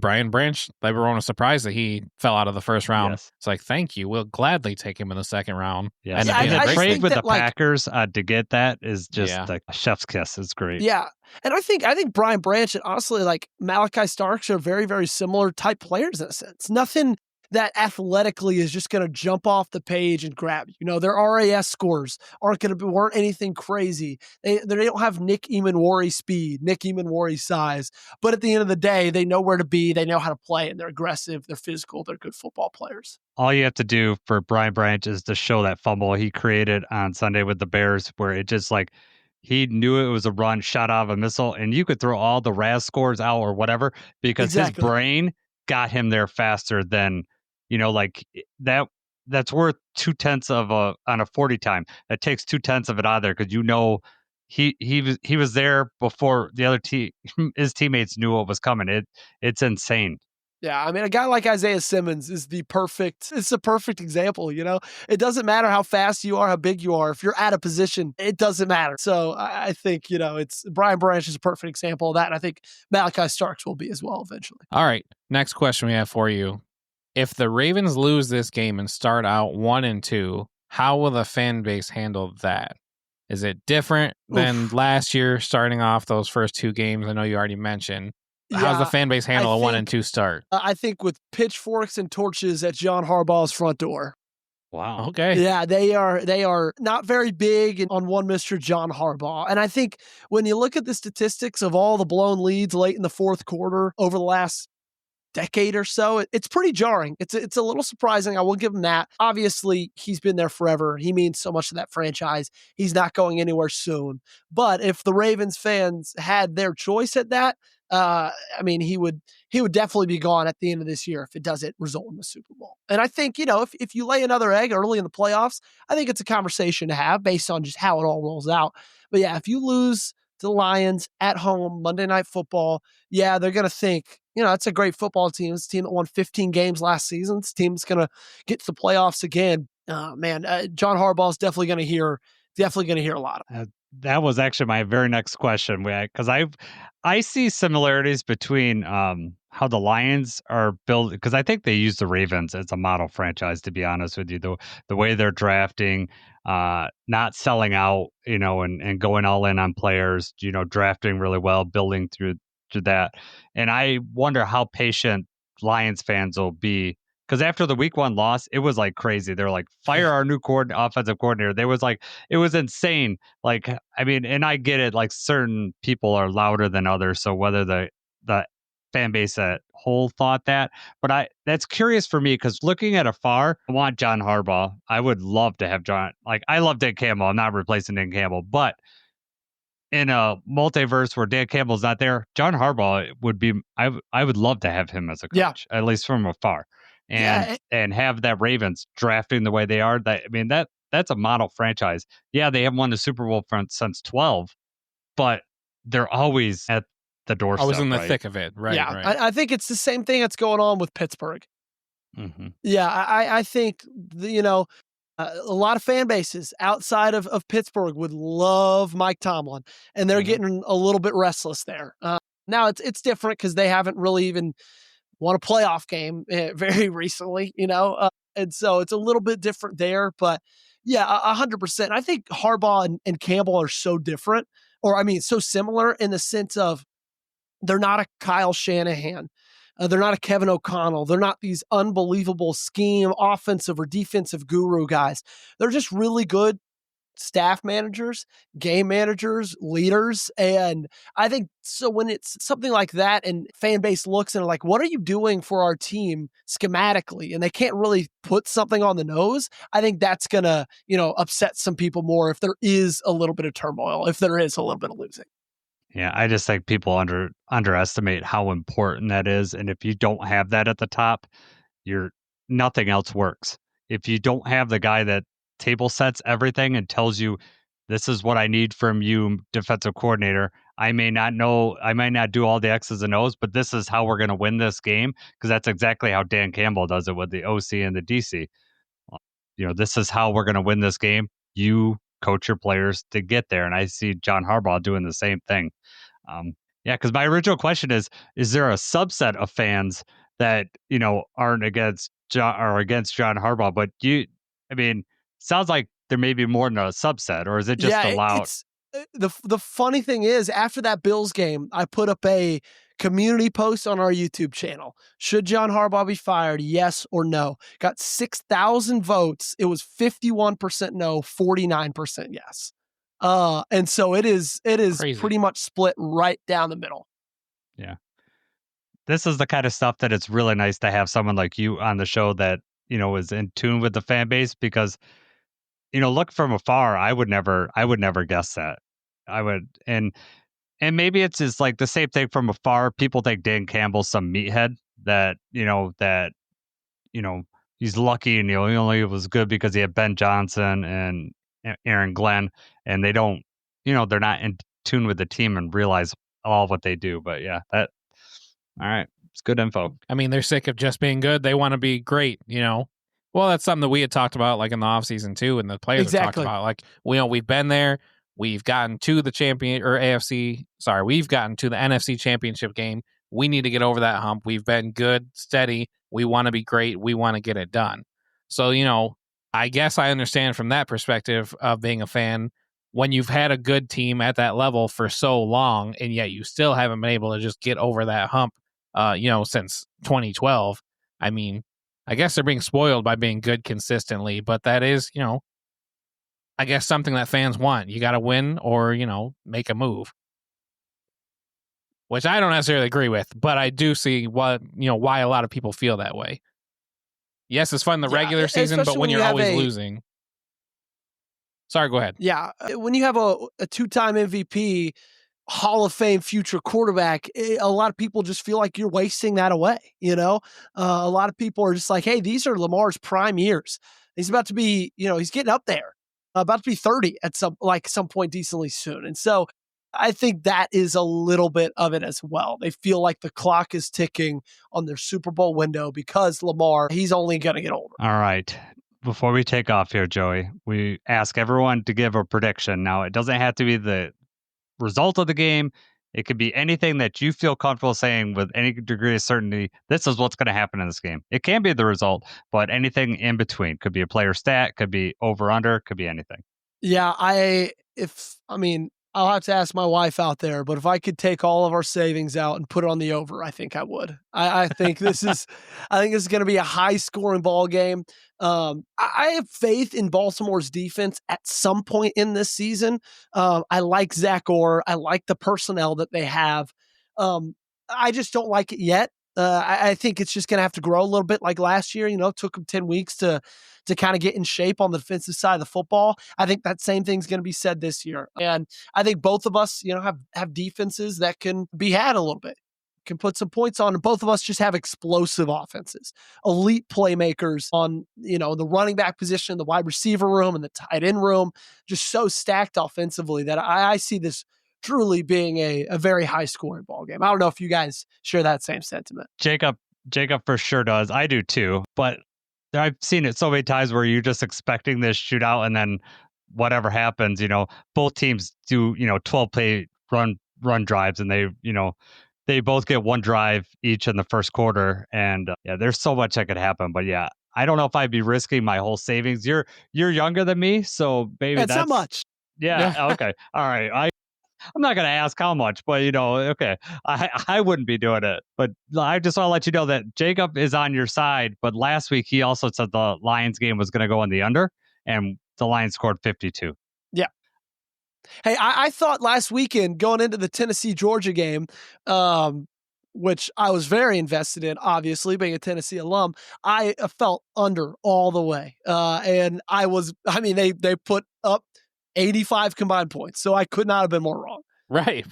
Brian Branch, everyone was surprised that he fell out of the first round. Yes. It's thank you. We'll gladly take him in the second round. Yes. And the trade with the Packers to get that is just a chef's kiss. It's great. Yeah. And I think Brian Branch and honestly, Malachi Starks are very, very similar type players in a sense. Nothing that athletically is just going to jump off the page and grab you. You know, their RAS scores weren't anything crazy. They don't have Nick Emanwari speed, Nick Emanwari size, but at the end of the day, they know where to be, they know how to play, and they're aggressive, they're physical, they're good football players. All you have to do for Brian Branch is to show that fumble he created on Sunday with the Bears, where it just like he knew it was a run shot out of a missile, and you could throw all the RAS scores out or whatever because his brain got him there faster than, you know, like that's worth 0.2 of on a 40 time. That takes 0.2 of it out of there because, you know, he was there before the other his teammates knew what was coming. It's insane. Yeah, I mean, a guy like Isaiah Simmons is the perfect example, you know? It doesn't matter how fast you are, how big you are. If you're out of position, it doesn't matter. So I think, you know, it's Brian Branch is a perfect example of that. And I think Malachi Starks will be as well eventually. All right. Next question we have for you. If the Ravens lose this game and start out 1-2, how will the fan base handle that? Is it different than last year starting off those first 2 games? I know you already mentioned. How's the fan base handle a 1-2 start? I think with pitchforks and torches at John Harbaugh's front door. Wow. Okay. Yeah, they are not very big on one Mr. John Harbaugh. And I think when you look at the statistics of all the blown leads late in the fourth quarter over the last decade or so, it's pretty jarring. It's a little surprising. I will give him that. Obviously, he's been there forever. He means so much to that franchise. He's not going anywhere soon. But if the Ravens fans had their choice at that, I mean, he would definitely be gone at the end of this year if it doesn't result in the Super Bowl. And I think, you know, if you lay another egg early in the playoffs, I think it's a conversation to have based on just how it all rolls out. But yeah, if you lose to the Lions at home, Monday Night Football, yeah, they're going to think, you know, it's a great football team. It's a team that won 15 games last season. It's a team that's going to get to the playoffs again. John Harbaugh is definitely going to hear a lot of it. That was actually my very next question, because I see similarities between how the Lions are built, because I think they use the Ravens as a model franchise, to be honest with you. The way they're drafting, not selling out, you know, and going all in on players, you know, drafting really well, building through that. And I wonder how patient Lions fans will be. Because after the week 1 loss, it was like crazy. They're like, fire our new offensive coordinator. It was insane. Like, I mean, and I get it. Like, certain people are louder than others. So whether the fan base at whole thought that, but that's curious for me because looking at afar, I want John Harbaugh. I would love to have John. Like, I love Dan Campbell. I'm not replacing Dan Campbell, but in a multiverse where Dan Campbell's not there, John Harbaugh would be. I would love to have him as a coach, at least from afar. And have that Ravens drafting the way they are. That's a model franchise. Yeah, they haven't won the Super Bowl since 12, but they're always at the doorstep. Always in the thick of it, right? Yeah, right. I think it's the same thing that's going on with Pittsburgh. Mm-hmm. Yeah, I think a lot of fan bases outside of Pittsburgh would love Mike Tomlin, and they're getting a little bit restless there. Now it's different because they haven't really even won a playoff game very recently, you know, and so it's a little bit different there. But yeah, 100%. I think Harbaugh and Campbell are so different, so similar in the sense of they're not a Kyle Shanahan. They're not a Kevin O'Connell. They're not these unbelievable scheme, offensive or defensive guru guys. They're just really good staff managers, game managers, leaders. And I think so when it's something like that and fan base looks and like, what are you doing for our team schematically? And they can't really put something on the nose. I think that's going to, you know, upset some people more if there is a little bit of turmoil, if there is a little bit of losing. Yeah, I just think people underestimate how important that is. And if you don't have that at the top, nothing else works. If you don't have the guy that table sets everything and tells you, this is what I need from you, defensive coordinator. I may not do all the X's and O's, but this is how we're going to win this game, because that's exactly how Dan Campbell does it with the OC and the DC. You know, this is how we're going to win this game. You coach your players to get there. And I see John Harbaugh doing the same thing. Because my original question is there a subset of fans that, you know, aren't against John Harbaugh, but sounds like there may be more than a subset, or is it just allowed? The funny thing is, after that Bills game, I put up a community post on our YouTube channel. Should John Harbaugh be fired? Yes or no? Got 6,000 votes. It was 51% no, 49% yes. And so it is Crazy. pretty much split right down the middle. Yeah. This is the kind of stuff that it's really nice to have someone like you on the show that, is in tune with the fan base, because, look from afar, I would never guess that. I would, and maybe it's just like the same thing from afar. People think Dan Campbell's some meathead that, he's lucky and he only was good because he had Ben Johnson and Aaron Glenn, and they don't, they're not in tune with the team and realize all what they do. But yeah, all right. It's good info. I mean, they're sick of just being good. They want to be great, Well, that's something that we had talked about like in the offseason too, and the players have talked about. Like, we've been there. We've gotten to the we've gotten to the NFC championship game. We need to get over that hump. We've been good, steady. We want to be great. We want to get it done. So, I guess I understand from that perspective of being a fan, when you've had a good team at that level for so long, and yet you still haven't been able to just get over that hump, since 2012. I mean, I guess they're being spoiled by being good consistently, but that is, I guess something that fans want. You got to win or, make a move. Which I don't necessarily agree with, but I do see why a lot of people feel that way. Yes, it's fun in the regular season, but when you're always losing. Sorry, go ahead. Yeah, when you have a two-time MVP, Hall of Fame future quarterback, a lot of people just feel like you're wasting that away. A lot of people are just like, hey, these are Lamar's prime years. He's about to be, he's getting up there, about to be 30 at some point decently soon. And so I think that is a little bit of it as well. They feel like the clock is ticking on their Super Bowl window because Lamar, he's only going to get older. All right. Before we take off here, Joey, we ask everyone to give a prediction. Now, it doesn't have to be the result of the game. It could be anything that you feel comfortable saying with any degree of certainty. This is what's going to happen in this game. It can be the result, but anything in between. Could be a player stat, could be over under, could be anything. Yeah, I'll have to ask my wife out there, but if I could take all of our savings out and put it on the over, I think I would. I think this is going to be a high scoring ball game. I have faith in Baltimore's defense at some point in this season. I like Zach Orr. I like the personnel that they have. I just don't like it yet. I think it's just going to have to grow a little bit like last year. It took them 10 weeks to kind of get in shape on the defensive side of the football. I think that same thing's going to be said this year. And I think both of us, have defenses that can be had a little bit, can put some points on. And both of us just have explosive offenses, elite playmakers on, the running back position, the wide receiver room, and the tight end room, just so stacked offensively that I see this truly being a very high scoring ball game. I don't know if you guys share that same sentiment. Jacob for sure does. I do too. But I've seen it so many times where you're just expecting this shootout, and then whatever happens, both teams do, 12 play run drives, and they both get one drive each in the first quarter. And there's so much that could happen. But yeah, I don't know if I'd be risking my whole savings. You're younger than me, so maybe that's not much. Yeah. Okay. All right. I'm not going to ask how much, but okay, I wouldn't be doing it. But I just want to let you know that Jacob is on your side. But last week he also said the Lions game was going to go on the under, and the Lions scored 52. Yeah. Hey, I thought last weekend going into the Tennessee-Georgia game, which I was very invested in, obviously being a Tennessee alum, I felt under all the way. And they put up 85 combined points, so I could not have been more wrong. Right.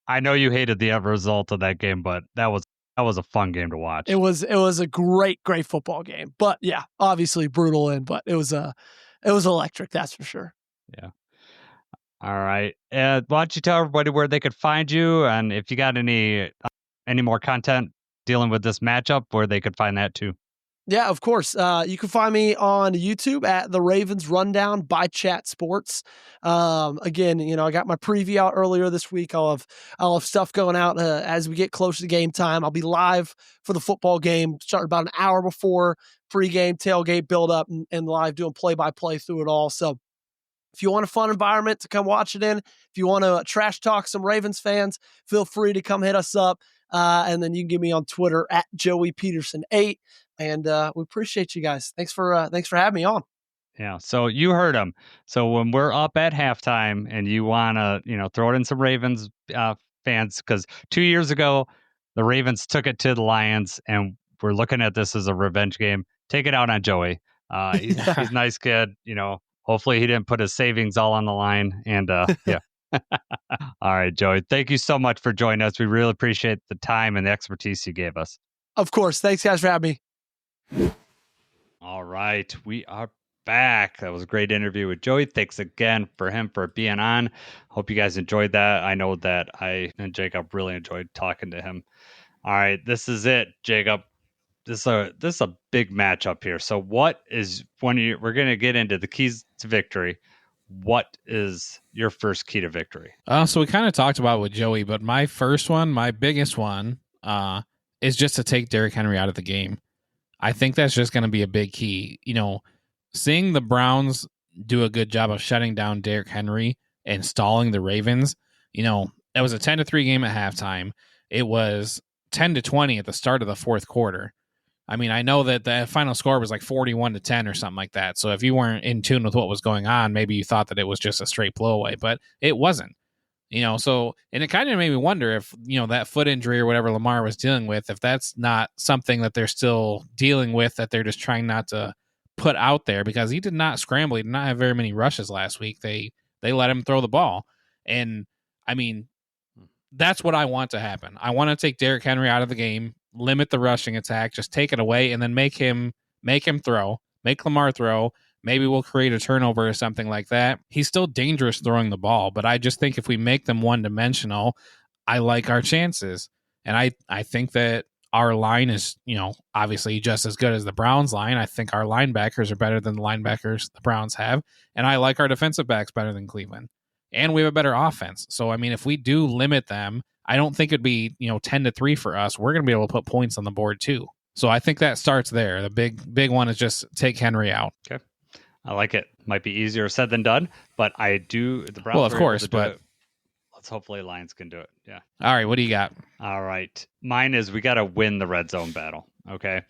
I know you hated the result of that game, but that was a fun game to watch. It was a great football game. But yeah, obviously brutal but it was electric, that's for sure. Yeah. All right. Why don't you tell everybody where they could find you, and if you got any more content dealing with this matchup, where they could find that too. Yeah, of course. You can find me on YouTube at the Ravens Rundown by Chat Sports. Again, I got my preview out earlier this week. I'll have stuff going out as we get closer to game time. I'll be live for the football game, starting about an hour before pregame, tailgate build up, and live doing play-by-play through it all. So If you want a fun environment to come watch it in, if you want to trash talk some Ravens fans, feel free to come hit us up. And then you can get me on Twitter at Joey Petersen 8. And we appreciate you guys. Thanks for having me on. Yeah. So you heard him. So when we're up at halftime and you want to, throw it in some Ravens fans, because 2 years ago, the Ravens took it to the Lions, and we're looking at this as a revenge game. Take it out on Joey. He's a nice kid. Hopefully he didn't put his savings all on the line. And yeah. All right, Joey. Thank you so much for joining us. We really appreciate the time and the expertise you gave us. Of course. Thanks, guys, for having me. All right. We are back. That was a great interview with Joey. Thanks again for being on. Hope you guys enjoyed that. I know that I and Jacob really enjoyed talking to him. All right, this is it, Jacob. This is a big matchup here. So what is we're going to get into the keys to victory. What is your first key to victory? So we kind of talked about it with Joey, but my first one, my biggest one, is just to take Derrick Henry out of the game. I think that's just going to be a big key. Seeing the Browns do a good job of shutting down Derrick Henry and stalling the Ravens, it was a 10-3 game at halftime. It was 10-20 at the start of the fourth quarter. I mean, I know that the final score was like 41-10 or something like that. So if you weren't in tune with what was going on, maybe you thought that it was just a straight blowaway, but it wasn't. And it kind of made me wonder if, that foot injury or whatever Lamar was dealing with, if that's not something that they're still dealing with, that they're just trying not to put out there, because he did not scramble. He did not have very many rushes last week. They let him throw the ball. And I mean, that's what I want to happen. I want to take Derrick Henry out of the game, limit the rushing attack, just take it away, and then make him throw, make Lamar throw. Maybe we'll create a turnover or something like that. He's still dangerous throwing the ball, but I just think if we make them one-dimensional, I like our chances. And I think that our line is, obviously just as good as the Browns line. I think our linebackers are better than the linebackers the Browns have. And I like our defensive backs better than Cleveland. And we have a better offense. So, I mean, if we do limit them, I don't think it'd be, 10-3 for us. We're going to be able to put points on the board too. So I think that starts there. The big one is just take Henry out. Okay. I like it. Might be easier said than done, but I do. The Browns, well, of course, but let's hopefully Lions can do it. Yeah. All right. What do you got? All right. Mine is we got to win the red zone battle. Okay.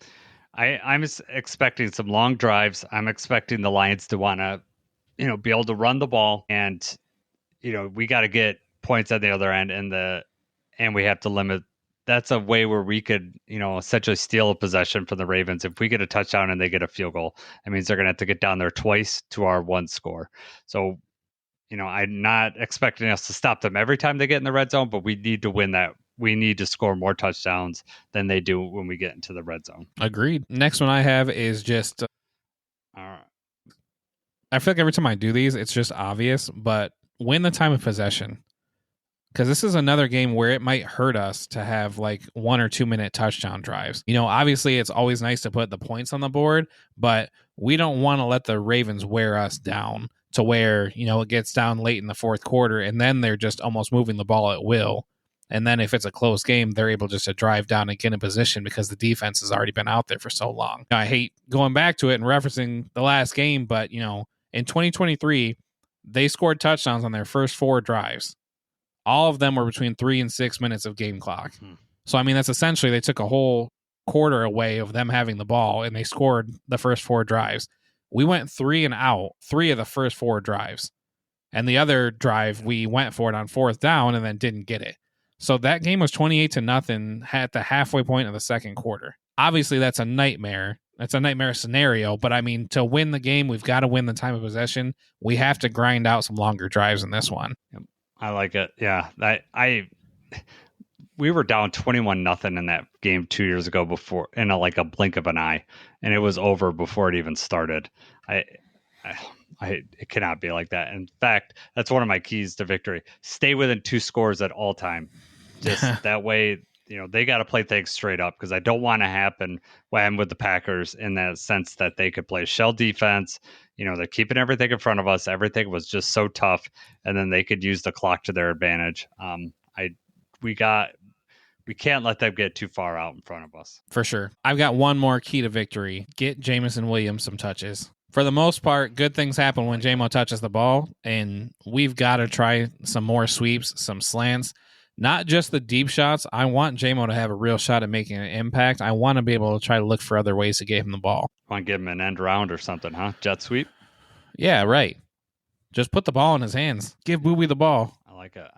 I'm expecting some long drives. I'm expecting the Lions to want to, be able to run the ball, and, we got to get points at the other end, and we have to limit. That's a way where we could, essentially steal a possession from the Ravens. If we get a touchdown and they get a field goal, that means they're going to have to get down there twice to our one score. So, I'm not expecting us to stop them every time they get in the red zone, but we need to win that. We need to score more touchdowns than they do when we get into the red zone. Agreed. Next one I have is just, all right. I feel like every time I do these, it's just obvious, but win the time of possession. Because this is another game where it might hurt us to have like 1 or 2 minute touchdown drives. Obviously it's always nice to put the points on the board, but we don't want to let the Ravens wear us down to where, it gets down late in the fourth quarter and then they're just almost moving the ball at will. And then if it's a close game, they're able just to drive down and get in position because the defense has already been out there for so long. I hate going back to it and referencing the last game, but, in 2023, they scored touchdowns on their first 4 drives. All of them were between 3 and 6 minutes of game clock. So, I mean, that's essentially they took a whole quarter away of them having the ball, and they scored the first 4 drives. We went 3 and out 3 of the first 4 drives. And the other drive, we went for it on 4th down and then didn't get it. So that game was 28-0 at the halfway point of the second quarter. Obviously, that's a nightmare. That's a nightmare scenario. But, I mean, to win the game, we've got to win the time of possession. We have to grind out some longer drives in this one. Yep. I like it. Yeah. We were down 21-0 in that game 2 years ago before in a blink of an eye, and it was over before it even started. It cannot be like that. In fact, that's one of my keys to victory. Stay within 2 scores at all time. Just that way, they got to play things straight up, because I don't want to happen what happened with the Packers in that sense that they could play shell defense. They're keeping everything in front of us. Everything was just so tough, and then they could use the clock to their advantage. We can't let them get too far out in front of us. For sure. I've got one more key to victory. Get Jameson Williams some touches. For the most part, good things happen when JMO touches the ball, and we've got to try some more sweeps, some slants, not just the deep shots. I want JMO to have a real shot at making an impact. I want to be able to try to look for other ways to get him the ball. Want to give him an end round or something, huh? Jet sweep? Yeah, right. Just put the ball in his hands. Give Booby the ball. I like it.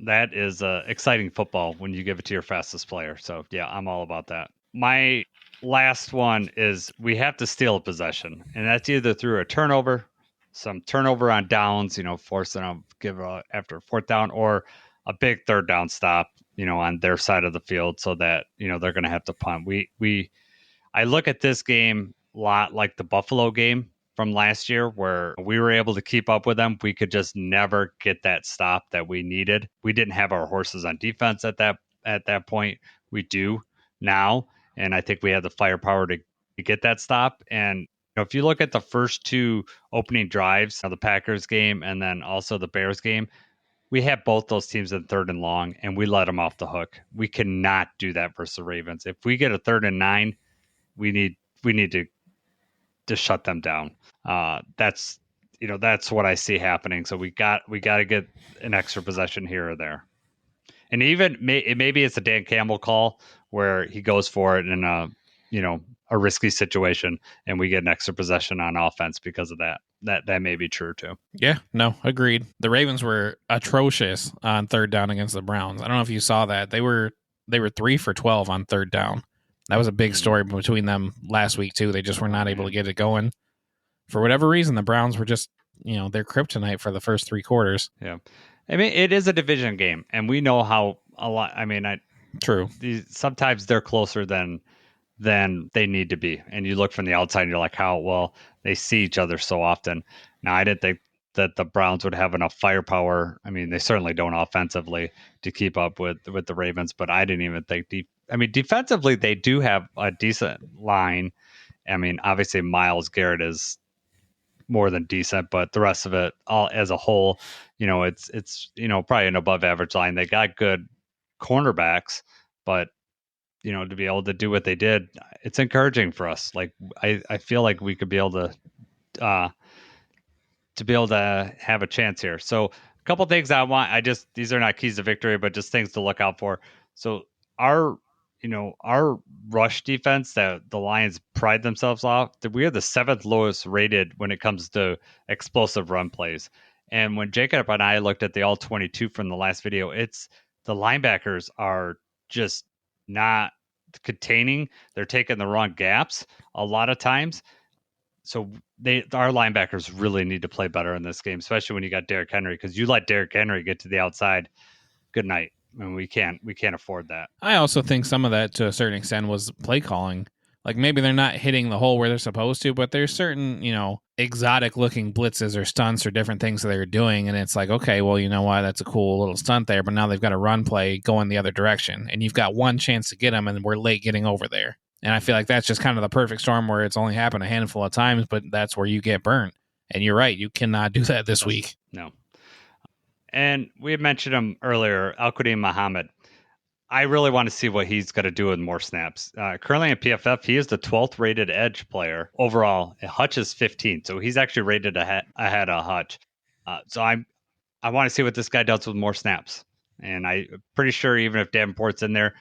That is exciting football when you give it to your fastest player. So, yeah, I'm all about that. My last one is we have to steal a possession, and that's either through a turnover, some turnover on downs, forcing them give after fourth down, or a big third down stop, on their side of the field so that, they're going to have to punt. I look at this game a lot like the Buffalo game from last year where we were able to keep up with them. We could just never get that stop that we needed. We didn't have our horses on defense at that point. We do now. And I think we have the firepower to get that stop. And if you look at the first two opening drives of the Packers game and then also the Bears game, we had both those teams in 3rd and long, and we let them off the hook. We cannot do that versus the Ravens. If we get a 3rd and 9, we need to shut them down. That's what I see happening. So we got to get an extra possession here or there. And even maybe it's a Dan Campbell call where he goes for it in a risky situation, and we get an extra possession on offense because of that. That may be true too. Yeah, no, agreed. The Ravens were atrocious on 3rd down against the Browns. I don't know if you saw that. They were 3 for 12 on 3rd down. That was a big story between them last week too. They just were not able to get it going. For whatever reason, the Browns were just, their kryptonite for the first 3 quarters. Yeah. I mean, it is a division game, and we know how a lot. I mean, true. Sometimes they're closer than they need to be, and you look from the outside, and you're like, how well they see each other so often. Now, I didn't think that the Browns would have enough firepower. I mean, they certainly don't offensively to keep up with the Ravens, but I didn't even think defensively they do have a decent line. I mean, obviously Myles Garrett is more than decent, but the rest of it all as a whole, it's probably an above average line. They got good cornerbacks, but to be able to do what they did, it's encouraging for us. Like I feel like we could be able to have a chance here. So a couple things I want, these are not keys to victory, but just things to look out for. So our rush defense that the Lions pride themselves off, that we are the 7th lowest rated when it comes to explosive run plays. And when Jacob and I looked at the all 22 from the last video, it's the linebackers are just not containing. They're taking the wrong gaps a lot of times. So our linebackers really need to play better in this game, especially when you got Derrick Henry, because you let Derrick Henry get to the outside. Good night. I mean, we can't afford that. I also think some of that, to a certain extent, was play calling. Like maybe they're not hitting the hole where they're supposed to, but there's certain, exotic looking blitzes or stunts or different things that they're doing. And it's like, okay, well, you know what? That's a cool little stunt there. But now they've got a run play going the other direction. And you've got one chance to get them, and we're late getting over there. And I feel like that's just kind of the perfect storm where it's only happened a handful of times, but that's where you get burnt. And you're right. You cannot do that this week. No. And we had mentioned him earlier, Al-Qadim Muhammad. I really want to see what he's going to do with more snaps. Currently in PFF, he is the 12th rated edge player overall. Hutch is 15th, so he's actually rated ahead of Hutch. So I want to see what this guy does with more snaps. And I'm pretty sure even if Davenport's in there,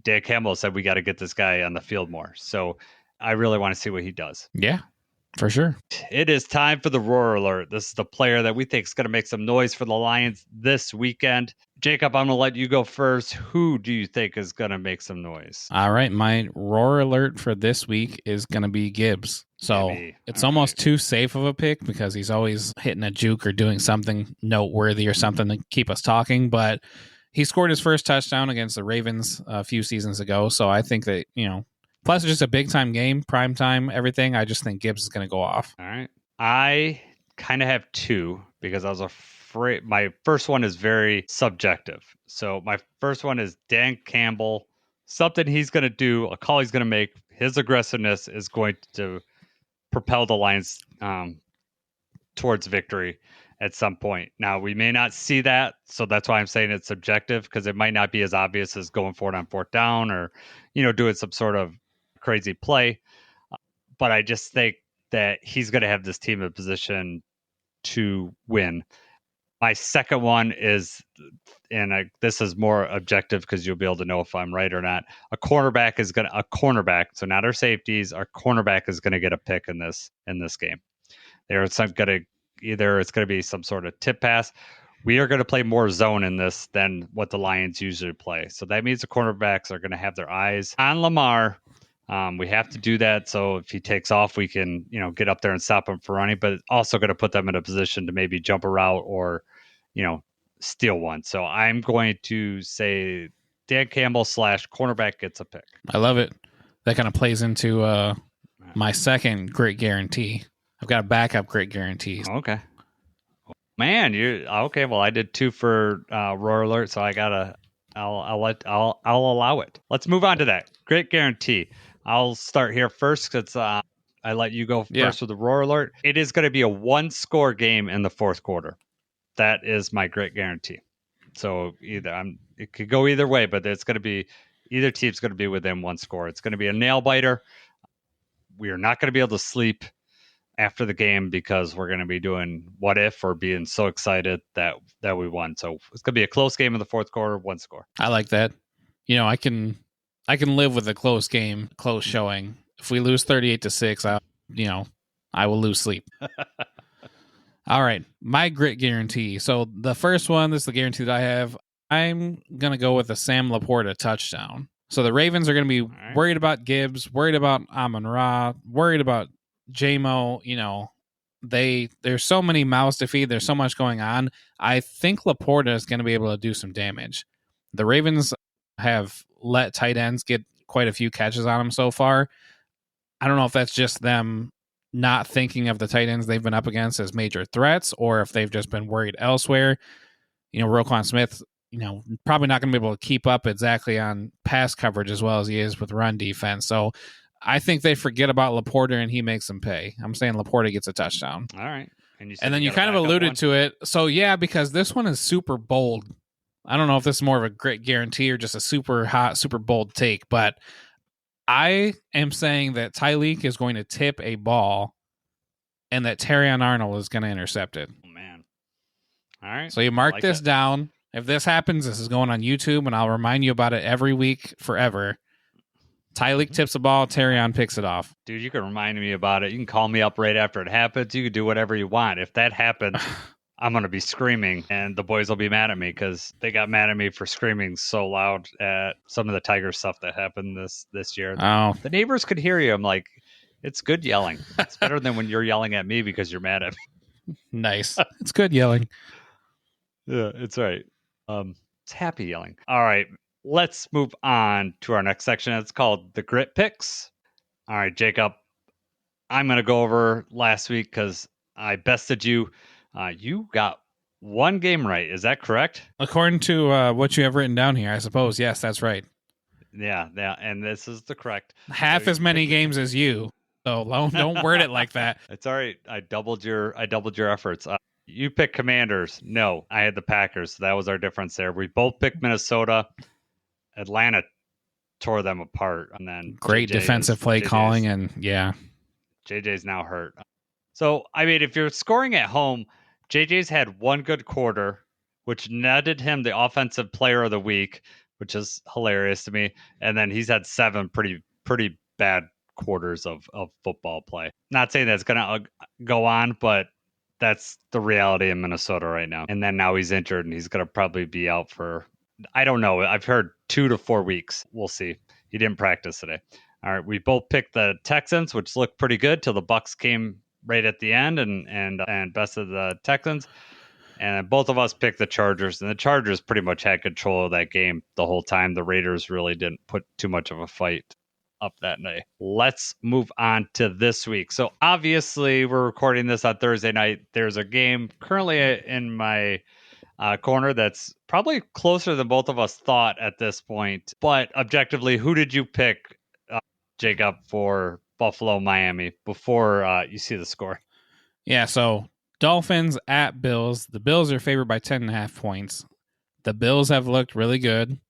Dan Campbell said we got to get this guy on the field more. So I really want to see what he does. Yeah. For sure. It is time for the Roar Alert. This is the player that we think is going to make some noise for the Lions this weekend. Jacob, I'm going to let you go first. Who do you think is going to make some noise? All right. My Roar Alert for this week is going to be Gibbs. So it's almost too safe of a pick because he's always hitting a juke or doing something noteworthy or something to keep us talking. But he scored his first touchdown against the Ravens a few seasons ago. So I think that, plus, it's just a big-time game, prime time, everything. I just think Gibbs is going to go off. All right. I kind of have two because I was afraid. My first one is very subjective. So my first one is Dan Campbell. Something he's going to do, a call he's going to make, his aggressiveness is going to propel the Lions towards victory at some point. Now, we may not see that, so that's why I'm saying it's subjective, because it might not be as obvious as going for it on fourth down or, doing some sort of crazy play. but I just think that he's going to have this team in position to win. My second one is, and this is more objective because you'll be able to know if I'm right or not. A cornerback, so not our safeties, our cornerback is going to get a pick in this game. It's going to be some sort of tip pass. We are going to play more zone in this than what the Lions usually play. So that means the cornerbacks are going to have their eyes on Lamar. We have to do that. So if he takes off, we can, get up there and stop him for running, but it's also going to put them in a position to maybe jump a route or, steal one. So I'm going to say Dan Campbell / cornerback gets a pick. I love it. That kind of plays into my second great guarantee. I've got a backup great guarantee. Okay. Man, okay. Well, I did 2 for Roar Alert, so I'll allow it. Let's move on to that great guarantee. I'll start here first because I let you go first with the Roar Alert. It is going to be a 1-score game in the fourth quarter. That is my great guarantee. So it could go either way, but it's going to be either team's going to be within 1 score. It's going to be a nail biter. We are not going to be able to sleep after the game because we're going to be doing what if or being so excited that we won. So it's going to be a close game in the fourth quarter, 1 score. I like that. I can live with a close game, close showing. If we lose 38-6, I will lose sleep. All right, my grit guarantee. So the first one, this is the guarantee that I have. I'm going to go with a Sam Laporta touchdown. So the Ravens are going to be worried about Gibbs, worried about Amon-Ra, worried about JMO. There's so many mouths to feed. There's so much going on. I think Laporta is going to be able to do some damage. The Ravens have let tight ends get quite a few catches on them so far. I don't know if that's just them not thinking of the tight ends they've been up against as major threats, or if they've just been worried elsewhere. Roquan Smith, probably not going to be able to keep up exactly on pass coverage as well as he is with run defense. So I think they forget about Laporta and he makes them pay. I'm saying Laporta gets a touchdown. All right. And then you kind of alluded to it. So yeah, because this one is super bold. I don't know if this is more of a great guarantee or just a super hot, super bold take, but I am saying that Tyreek is going to tip a ball and that Terrion Arnold is going to intercept it. Oh, man. All right. So you mark this down. If this happens, this is going on YouTube, and I'll remind you about it every week forever. Tyreek tips the ball, Terrion picks it off. Dude, you can remind me about it. You can call me up right after it happens. You can do whatever you want. If that happens, I'm going to be screaming, and the boys will be mad at me because they got mad at me for screaming so loud at some of the Tiger stuff that happened this year. Oh. The neighbors could hear you. I'm like, it's good yelling. It's better than when you're yelling at me because you're mad at me. Nice. It's good yelling. Yeah, it's right. It's happy yelling. All right, let's move on to our next section. It's called the Grit Picks. All right, Jacob, I'm going to go over last week because I bested you. You got 1 game right. Is that correct? According to what you have written down here, I suppose. Yes, that's right. Yeah. And this is the correct. Half as many games as you. So don't word it like that. It's all right. I doubled your efforts. You picked Commanders. No, I had the Packers. So that was our difference there. We both picked Minnesota. Atlanta tore them apart. And then great defensive play calling. And yeah. JJ's now hurt. So, I mean, if you're scoring at home, JJ's had 1 good quarter, which netted him the offensive player of the week, which is hilarious to me. And then he's had 7 pretty bad quarters of football play. Not saying that's going to go on, but that's the reality in Minnesota right now. And then now he's injured and he's going to probably be out for, I don't know. I've heard 2 to 4 weeks. We'll see. He didn't practice today. All right. We both picked the Texans, which looked pretty good till the Bucs came right at the end and bested the Texans. And both of us picked the Chargers, and the Chargers pretty much had control of that game the whole time. The Raiders really didn't put too much of a fight up that night. Let's move on to this week. So obviously we're recording this on Thursday night. There's a game currently in my corner that's probably closer than both of us thought at this point. But objectively, who did you pick, Jacob, for Buffalo, Miami before you see the score? Yeah, so Dolphins at Bills. The Bills are favored by 10.5 points. The Bills have looked really good,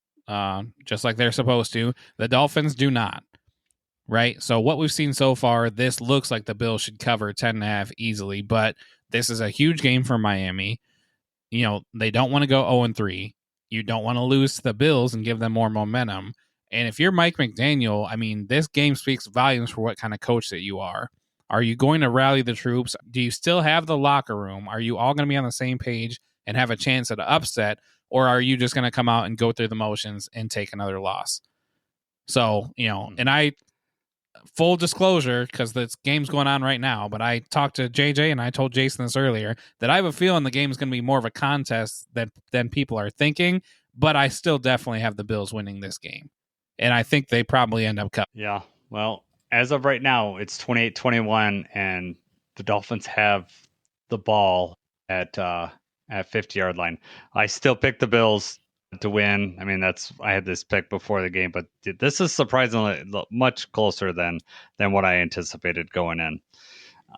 just like they're supposed to. The Dolphins do not. right? So what we've seen so far, this looks like the Bills should cover 10.5 easily, but this is a huge game for Miami. They don't want to go 0-3. You don't want to lose to the Bills and give them more momentum. And if you're Mike McDaniel, I mean, this game speaks volumes for what kind of coach that you are. Are you going to rally the troops? Do you still have the locker room? Are you all going to be on the same page and have a chance at an upset? Or are you just going to come out and go through the motions and take another loss? So, and full disclosure, because this game's going on right now, but I talked to JJ and I told Jason this earlier, that I have a feeling the game is going to be more of a contest than people are thinking, but I still definitely have the Bills winning this game. And I think they probably end up covering. Yeah, well, as of right now, it's 28-21, and the Dolphins have the ball at 50-yard line. I still pick the Bills to win. I mean, I had this pick before the game, but this is surprisingly much closer than what I anticipated going in.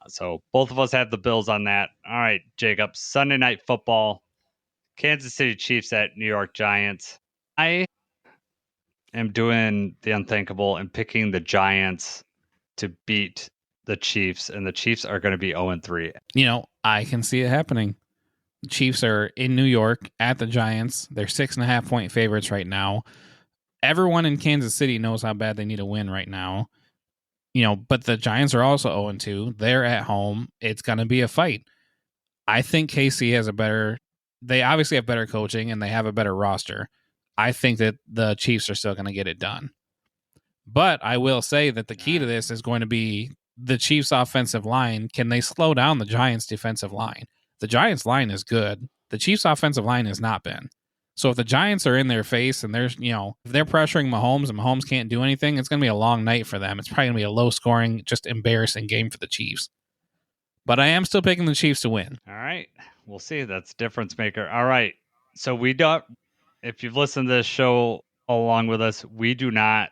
So both of us have the Bills on that. All right, Jacob, Sunday Night Football, Kansas City Chiefs at New York Giants. I am doing the unthinkable and picking the Giants to beat the Chiefs, and the Chiefs are going to be 0-3. I can see it happening. The Chiefs are in New York at the Giants. They're 6.5 point favorites right now. Everyone in Kansas City knows how bad they need a win right now. But the Giants are also 0-2. They're at home. It's going to be a fight. I think KC they obviously have better coaching and they have a better roster. I think that the Chiefs are still going to get it done. But I will say that the key to this is going to be the Chiefs' offensive line. Can they slow down the Giants' defensive line? The Giants' line is good. The Chiefs' offensive line has not been. So if the Giants are in their face and if they're pressuring Mahomes and Mahomes can't do anything, it's going to be a long night for them. It's probably going to be a low-scoring, just embarrassing game for the Chiefs. But I am still picking the Chiefs to win. All right. We'll see. That's difference maker. All right. So if you've listened to this show along with us, we do not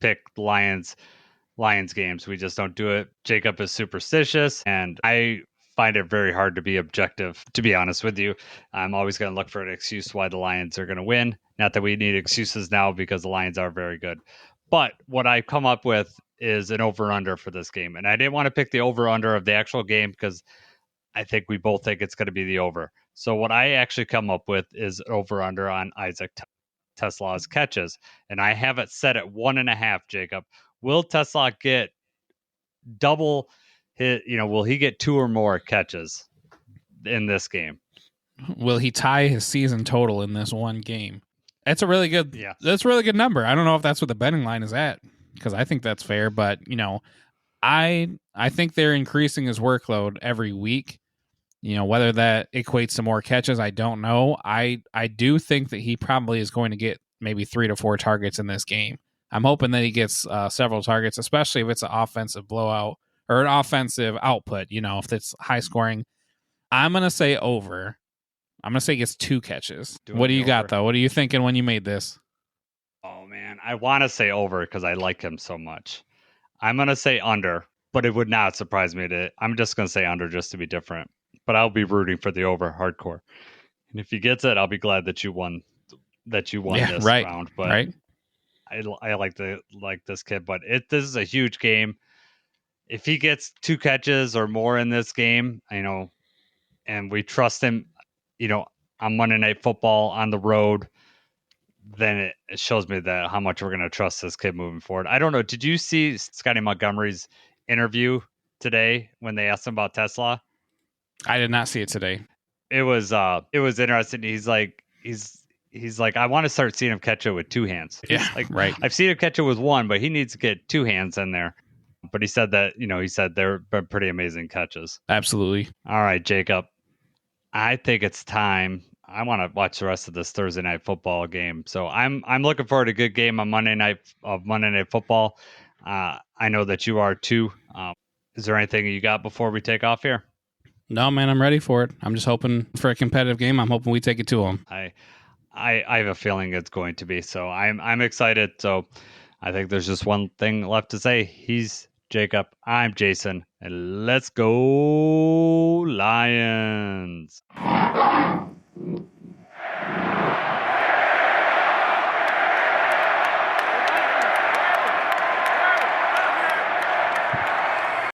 pick Lions games. We just don't do it. Jacob is superstitious, and I find it very hard to be objective, to be honest with you. I'm always going to look for an excuse why the Lions are going to win. Not that we need excuses now, because the Lions are very good. But what I've come up with is an over-under for this game. And I didn't want to pick the over-under of the actual game because I think we both think it's going to be the over. So what I actually come up with is over-under on Isaac Tesla's catches. And I have it set at 1.5, Jacob. Will Tesla get double hit? Will he get 2 or more catches in this game? Will he tie his season total in this one game? That's a really good. Yeah. That's a really good number. I don't know if that's what the betting line is at, because I think that's fair. But I think they're increasing his workload every week. Whether that equates to more catches, I don't know. I do think that he probably is going to get maybe 3 to 4 targets in this game. I'm hoping that he gets several targets, especially if it's an offensive blowout or an offensive output. If it's high scoring, I'm going to say over. I'm going to say he gets 2 catches. What do you got, though? What are you thinking when you made this? Oh, man. I want to say over because I like him so much. I'm going to say under, but it would not surprise me I'm just going to say under just to be different. But I'll be rooting for the over hardcore. And if he gets it, I'll be glad that you won this round. But right. I like this kid, but this is a huge game. If he gets 2 catches or more in this game, and we trust him, on Monday Night Football on the road, then it shows me that how much we're going to trust this kid moving forward. I don't know. Did you see Scotty Montgomery's interview today when they asked him about Tesla? I did not see it today. It was interesting. He's like, I want to start seeing him catch it with 2 hands. Yeah, right. I've seen him catch it with 1, but he needs to get 2 hands in there. But he said that, they're pretty amazing catches. Absolutely. All right, Jacob. I think it's time. I want to watch the rest of this Thursday Night Football game. So I'm looking forward to a good game on Monday Night Football. I know that you are too. Is there anything you got before we take off here? No, man, I'm ready for it. I'm just hoping for a competitive game. I'm hoping we take it to them. I have a feeling it's going to be. So I'm excited. So I think there's just one thing left to say. He's Jacob. I'm Jason. And let's go Lions.